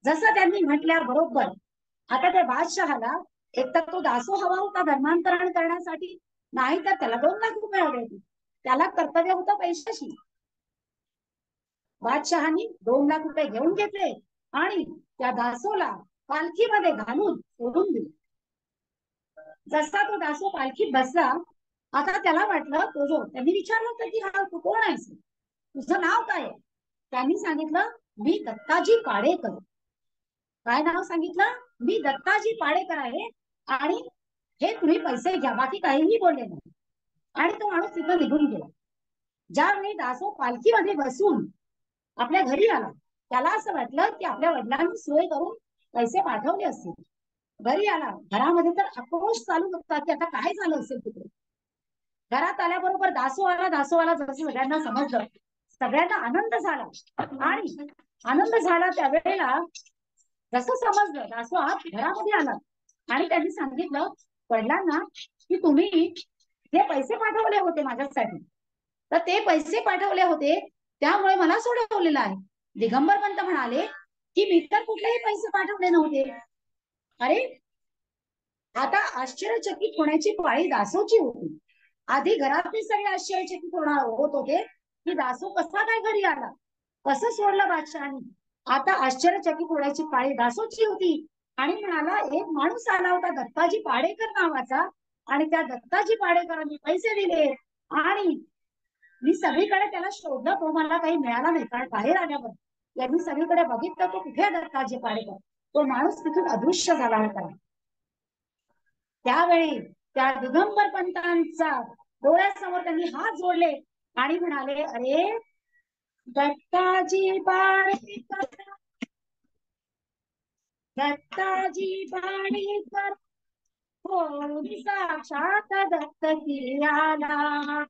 जसं त्यांनी म्हटल्या बरोबर आता त्या बादशहाला एक तर तो दासो हवा होता धर्मांतरण करण्यासाठी, नाही तर त्याला 2 लाख रुपये हवे होते. त्याला कर्तव्य होतं पैशाशी. बादशहानी 2 लाख रुपये घेऊन घेतले आणि त्या दासोला पालखीमध्ये घालून सोडून दिले. जसा तो दासो पालखीत बसला, आता त्याला वाटलं, तो जो त्यांनी विचारलं होतं की हा तू कोण आहेस, तुझं नाव काय आहे? त्यांनी सांगितलं मी दत्ताजी पाडेकर. काय नाव सांगितलं? मी दत्ताजी पाडेकर आहे आणि हे तुम्ही पैसे घ्या. बाकी काहीही बोलले नाही. आणि तो माणूस तिथं निघून गेला. ज्यावेळी दासो पालखीमध्ये बसून आपल्या घरी आला, त्याला असं वाटलं की आपल्या वडिलांनी सोय करून पैसे पाठवले असतील. घरी आला, घरामध्ये तर आक्रोश चालू होता की आता काय झालं असेल तिकडे. घरात आल्याबरोबर दासो आला जसं सगळ्यांना समजलं. सगळ्यांना आनंद झाला. आणि आनंद झाला त्यावेळेला जसं समजलं, दासो आत घरामध्ये आला आणि त्यांनी सांगितलं वडिलांना की तुम्ही जे पैसे पाठवले होते माझ्यासाठी, तर ते पैसे पाठवले होते त्यामुळे मला सोडवलेलं आहे. दिगंबर पंत म्हणाले की मी तर कुठलेही पैसे पाठवले नव्हते. अरे आता आश्चर्यचकित होण्याची पाळी दासोची होती. आधी घरातले सगळे आश्चर्यचकित होत होते की दासो कसा काय घरी आला, कसं सोडलं बादशहानी. आता आश्चर्यचकित होण्याची पाळी दासोची होती आणि म्हणाला, एक माणूस आला होता दत्ताजी पाडेकर नावाचा, आणि त्या दत्ताजी पाडेकरांनी पैसे दिले आणि मी सगळीकडे त्याला शोधलं, तो मला काही मिळाला नाही. कारण बाहेर आल्यावर त्यांनी सगळीकडे बघितलं, तो कुठे दत्ताजी पाडेकर, तो माणूस तिथून अदृश्य झाला होता. त्यावेळी त्या दिगंबर पंतांचा डोळ्यासमोर त्यांनी हात जोडले आणि म्हणाले, अरे दत्ताजी पाडेकर, दत्ताजी पाडेकर, हो साक्षात दत्त की आला,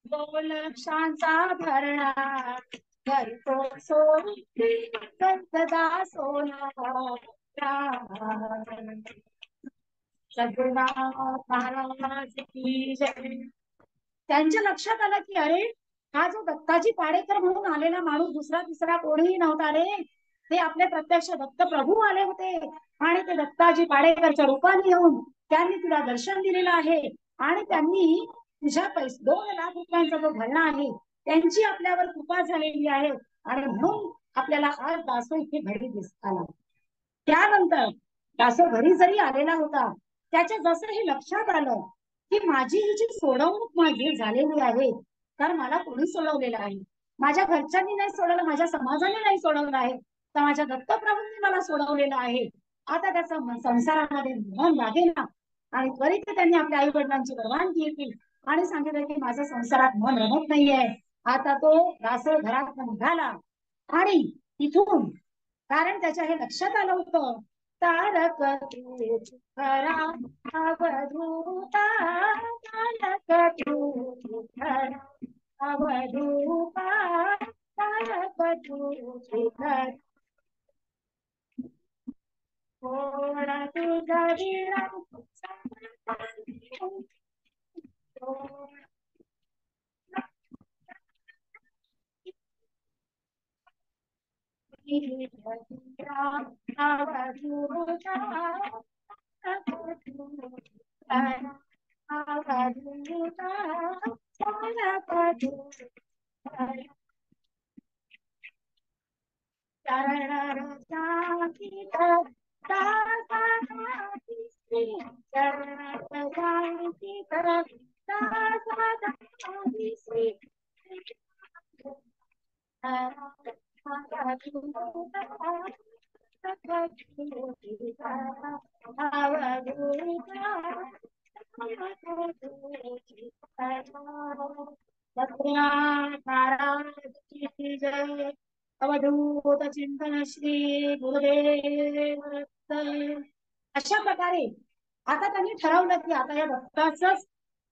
2 लक्षांचा भरणा करतो सोनी दत्तदा सोना सद्गुरुनाथ महाराज की जय. त्यांच्या लक्षात आलं की अरे हा जो दत्ताजी पाडेकर म्हणून आलेला माणूस दुसरा तिसरा कोणीही नव्हता रे, ते आपले प्रत्यक्ष दत्त प्रभू आले होते आणि ते दत्ताजी पाडेकरच्या रूपाने येऊन त्यांनी तुला दर्शन दिलेलं आहे आणि त्यांनी तुझ्या 2 लाख रुपयांचा जो भरणा आहे त्यांची आपल्यावर कृपा झालेली आहे आणि म्हणून आपल्याला आज दासो इथे घरी दिसताना. त्यानंतर दासो घरी जरी आलेला होता, त्याच्या जसं हे लक्षात आलं की माझी ही जी सोडवणूक माझी झालेली आहे, तर मला कोणी सोडवलेलं आहे, माझ्या घरच्यांनी नाही सोडवलं, माझ्या समाजाने नाही सोडवलं आहे, तर माझ्या दत्तप्रभूंनी मला सोडवलेलं आहे. आता त्याचा संसारामध्ये मन लागेल ना, आणि त्वरित त्यांनी आपल्या आई वडिलांची परवानगी घेतली आणि सांगितलं की माझं संसारात मन रमत नाहीये. आता तो दासो घरात निघाला आणि तिथून, कारण त्याच्या हे लक्षात आलं होतं, तारक तू खरा अवधूता, तारक तू खरा अवधूता, तारक तू खरा थोडा तुझा विळा अवधूत चिंतन श्री गुरुदेव दत्त. अशा प्रकारे आता त्यांनी ठरवलं की आता या दत्ताचंच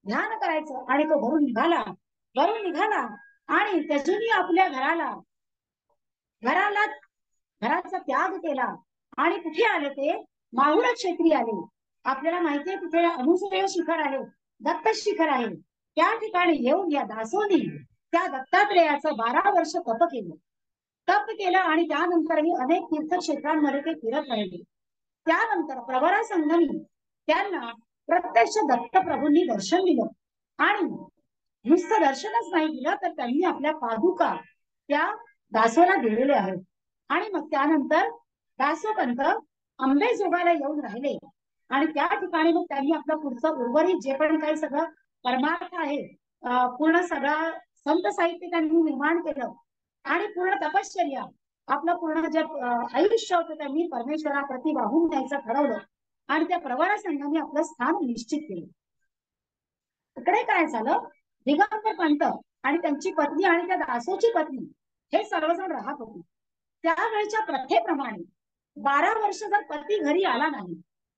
ध्यान करायचं आणि तो घरून निघाला आणि त्याच्यानी आपल्या घराचा त्याग केला आणि कुठे आले ते माहुर क्षेत्री आले. आपल्याला माहितीये तिथे अनुसूय शिखर आहे, दत्त शिखर आहे. त्या ठिकाणी येऊन या दासोनी त्या दत्तात्रेयाचं 12 वर्ष तप केलं आणि त्यानंतरही अनेक तीर्थक्षेत्रांमध्ये ते फिरत राहिले. त्यानंतर प्रवरा संगमी त्यांना प्रत्यक्ष दत्तप्रभूंनी दर्शन दिलं आणि नुसतं दर्शनच नाही दिलं, तर त्यांनी आपल्या पादुका त्या दासोला दिलेल्या आहेत. आणि मग त्यानंतर दासोपंत अंबेजोगाईला येऊन राहिले आणि त्या ठिकाणी मग त्यांनी आपलं पुढचं उर्वरित जे पण काही सगळं परमार्थ आहे, पूर्ण सगळं संत साहित्य त्यांनी निर्माण केलं आणि पूर्ण तपश्चर्या आपलं पूर्ण जे आयुष्य होतं त्यांनी परमेश्वराप्रती वाहून द्यायचं ठरवलं आणि त्या प्रवरा संघाने आपलं स्थान निश्चित केलं. इकडे काय झालं, दिगंबर पंत आणि त्यांची पत्नी आणि त्या दासोची पत्नी हे सर्वजण राहत होते. त्यावेळच्या प्रथेप्रमाणे 12 वर्ष जर पती घरी आला नाही,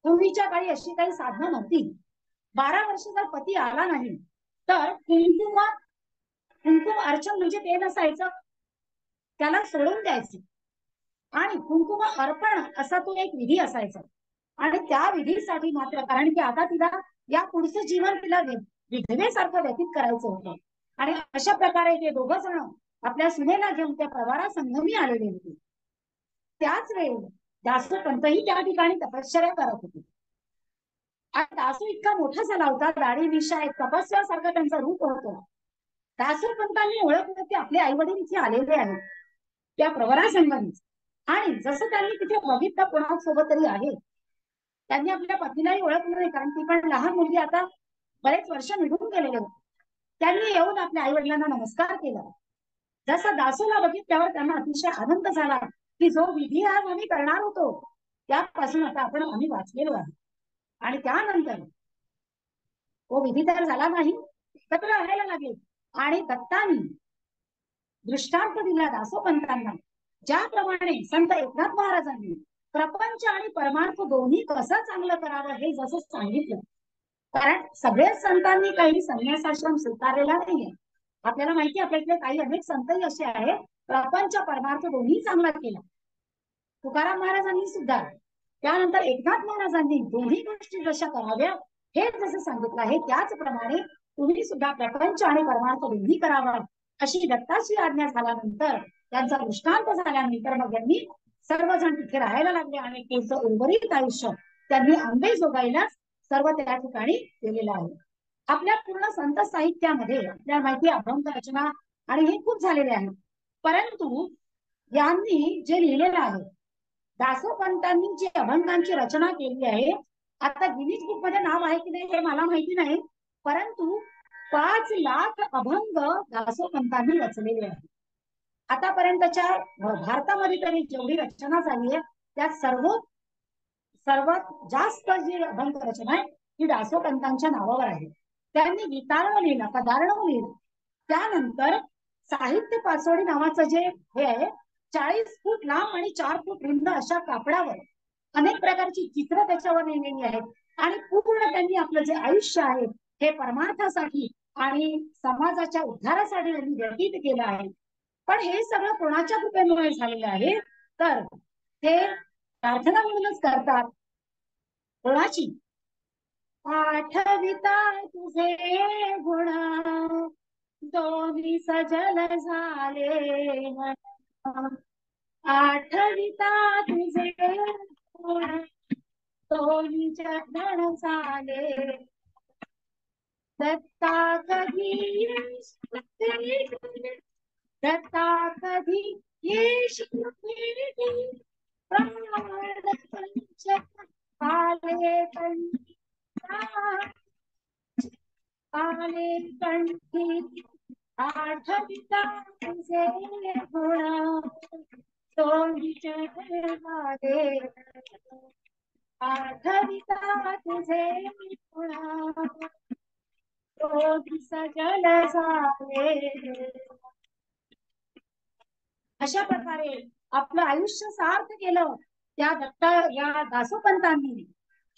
पूर्वीच्या काळी अशी काही साधनं नव्हती, 12 वर्ष जर पती आला नाही तर कुंकुम अर्चन म्हणजे ते नसायचं, त्याला सोडून द्यायचं आणि कुंकुम अर्पण असा तो एक विधी असायचा. आणि त्या विधीसाठी मात्र, कारण की आता तिला या पुढचं जीवन तिला विधवेसारखं व्यतीत करायचं होतं आणि अशा प्रकारे ते 2 जण आपल्या सुनेला घेऊन त्या प्रवारा संगमी आलेले होते. त्याच वेळी दासोपंतही त्या ठिकाणी तपश्चर्या करत होते. आणि दासू इतका मोठा झाला होता, दाढी मिशा एक तपस्यासारखं त्यांचं रूप होतं. दासोपंतांनी ओळखलं की आपले आई वडील इथे आलेले आहेत त्या प्रवरा संगमी. आणि जसं त्यांनी तिथे बघितलं कोणासोबत तरी आहे, त्यांनी आपल्या पत्नीलाही ओळखलं नाही, कारण ती पण लहान मुलगी, आता बरेच वर्ष निघून गेलेले होते. त्यांनी येऊन आपल्या आई वडिलांना नमस्कार केला. जसा दासूला बघितल्यावर त्यांना अतिशय आनंद झाला की जो विधी आज आम्ही करणार होतो त्यापासून आता आम्ही वाचलेलो आहे. आणि त्यानंतर तो विधी तर झाला नाही, एकत्र राहायला लागले. आणि दत्तानी दृष्टांत दिला दासोपंतांना, ज्याप्रमाणे संत एकनाथ महाराजांनी प्रपंच आणि परमार्थ दोन्ही कसं चांगलं करावं हे जसं सांगितलं. कारण सगळेच संतांनी काही संन्यासाश्रम स्वीकारलेला नाहीये. आपल्याला माहिती, आपल्याकडे काही अनेक संतही असे आहेत प्रपंच परमार्थ दोन्ही चांगला केला. तुकाराम महाराजांनी सुद्धा, त्यानंतर एकनाथ महाराजांनी दोन्ही गोष्टी जशा कराव्या हे जसं सांगितलं आहे, त्याचप्रमाणे तुम्ही सुद्धा प्रपंच आणि परमार्थ दोन्ही करावा अशी दत्ताची आज्ञा झाल्यानंतर, त्यांचा दृष्टांत झाल्यानंतर मग यांनी सर्वजण तिथे राहायला लागले. आणि पुढचं उर्वरित आयुष्य त्यांनी अंबेजोगाईलाच सर्व त्या ठिकाणी केलेलं आहे. आपल्या पूर्ण संत साहित्यामध्ये आपल्याला माहिती अभंग रचना आणि हे खूप झालेले आहे. परंतु यांनी जे लिहिलेलं आहे, दासोपंतांनी जी अभंगांची रचना केली आहे, आता गिनीज बुक मध्ये नाव आहे की नाही हे मला माहिती नाही, परंतु 5 लाख अभंग दासोपंतांनी रचलेले आहेत. आतापर्यंतच्या भारतामध्ये तरी जेवढी रचना झाली आहे त्यात सर्वात जास्त जी अभंग रचना आहे ती दासोपंतांच्या नावावर आहे. त्यांनी गीतार्णव लिहिलं, पदार्णव लिहिलं. त्यानंतर साहित्य पासोडी नावाचं जे हे आहे, 40 फूट लांब आणि 4 फूट रुंद अशा कापडावर अनेक प्रकारची चित्र त्याच्यावर लिहिलेली आहेत. आणि पूर्ण त्यांनी आपलं जे आयुष्य आहे हे परमार्थासाठी आणि समाजाच्या उद्धारासाठी त्यांनी व्यतीत केलं आहे. पण हे सगळं कोणाच्या कृपेमुळे झालेलं आहे, तर ते प्रार्थना म्हणूनच करतात. कोणाची? आठविता तुझे गुण दोन्ही सजल झाले मन, आठविता तुझे गुण दोन्ही जगण झाले, दत्ता कधी दत्ता कधी येशील भेटी, प्राण पंच आले कंठी, आले कंठी, आठविता तुझे गुण दोन्ही जगणारे, आठविता तुझे गुण दोन्ही सजल झाले. अशा प्रकारे आपलं आयुष्य सार्थ केलं त्या दत्ता या दासोपंतांनी.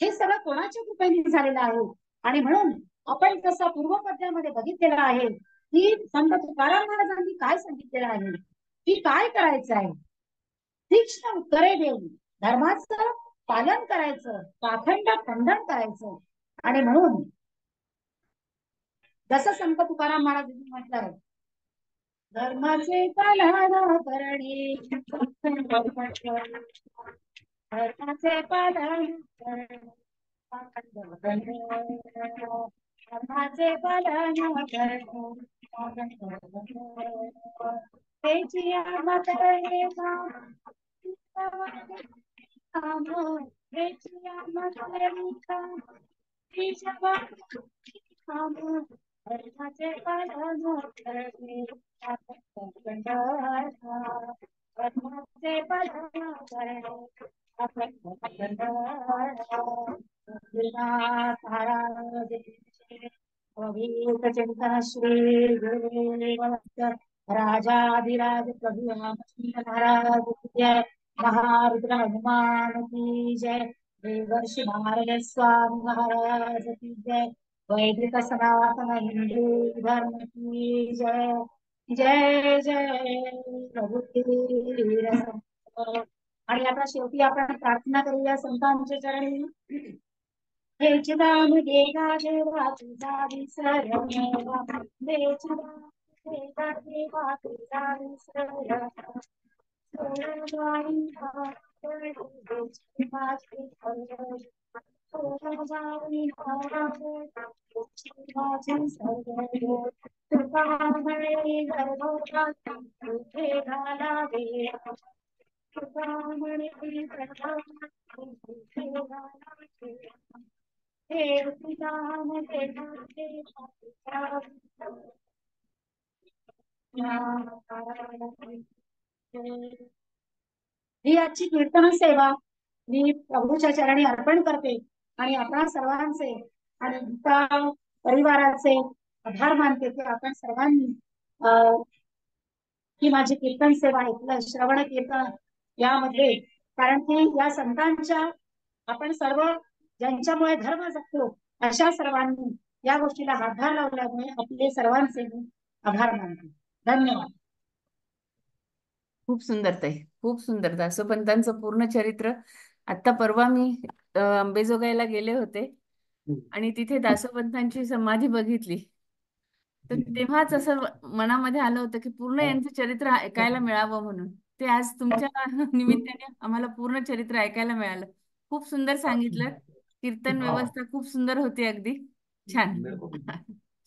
हे सगळं कोणाच्या कृपेने झालेलं आहे. आणि म्हणून आपण जसं पूर्वपद्यामध्ये बघितलेलं आहे की संत तुकाराम महाराजांनी काय सांगितलेलं आहे की काय करायचं आहे, तीक्ष्ण उत्तरे देऊन धर्माचं पालन करायचं, पाखंड खंडन करायचं. आणि म्हणून जसं संत तुकाराम महाराजांनी म्हटलं, धर्माचे पालन करणे, धर्माचे पालन करणे, धर्माचे पालन करणे, त्याची आज्ञा करणे काम, त्याची आज्ञा करणे काम, धर्माचे पालन करणे, धर्माचे पालन करणे, चिंतन श्री गुरुदेव राजाधिराज प्रभु महाराज की जय, महारुद्र हनुमान की जय, देवर्षि नारद स्वामी महाराज की जय, वैदिक सनातन हिंदू धर्म की जय, जय जय रघुवीर. आणि आता शेवटी आपण प्रार्थना करूया संतांच्या चरणी. हेच नाम घेगा देवा तुझा विसर, हेच नाम ही आजची कीर्तन सेवा मी प्रभूच्या चरणी अर्पण करते आणि आपणा सर्वांचे आणि गीता परिवाराचे आभार मानते की आपण सर्वांनी ही माझी कीर्तन सेवा ऐकलं, श्रवण कीर्तन यामध्ये, कारण की या संतांच्या आपण सर्व ज्यांच्यामुळे धर्म जगतो अशा सर्वांनी या गोष्टीला हातभार लावल्यामुळे आपले सर्वांचे मी आभार मानते. धन्यवाद. खूप सुंदर ताई, खूप सुंदर. दासोपंतांचं पूर्ण चरित्र. आता परवा मी अंबेजोगाईला गेले होते आणि तिथे दासोपंतांची समाधी बघितली, तर तेव्हाच असं मनामध्ये आलं होतं की पूर्ण यांचं चरित्र ऐकायला मिळावं म्हणून. ते आज तुमच्या निमित्ताने आम्हाला पूर्ण चरित्र ऐकायला मिळालं. खूप सुंदर सांगितलं. कीर्तन व्यवस्था खूप सुंदर होती, अगदी छान.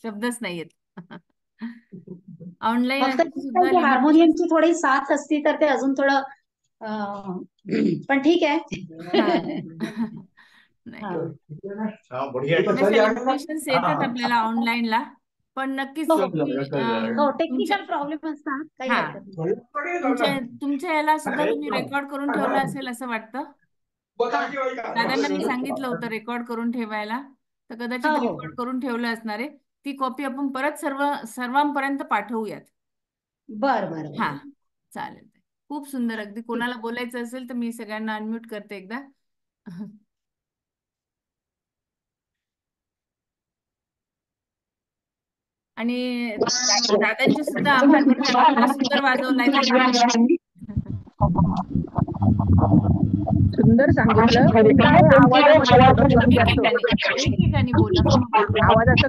शब्दच नाहीयेत. ऑनलाईन सुद्धा हार्मोनियमची थोडी साथ असती तर ते अजून थोडं पण ठीक आहे. सेलिब्रेशन्स येतात आपल्याला ऑनलाईनला, पण नक्कीच टेक्निकल प्रॉब्लेम असतात काही हरकत नाही. तुमच्या याला सुद्धा तुम्ही रेकॉर्ड करून ठेवलं असेल असं वाटतं. दादांना मी सांगितलं होतं रेकॉर्ड करून ठेवायला, तर कदाचित रेकॉर्ड करून ठेवलं असणार आहे. ती कॉपी आपण परत सर्वांपर्यंत पाठवूयात. बर हा, चालेल. खूप सुंदर. अगदी कोणाला बोलायचं असेल तर मी सगळ्यांना अनम्यूट करते एकदा. आणि दादांचे सुद्धा आभार, सुंदर वाजवलाय. सुंदर सांगितलं. ठिकाणी बोला. आवाजाचा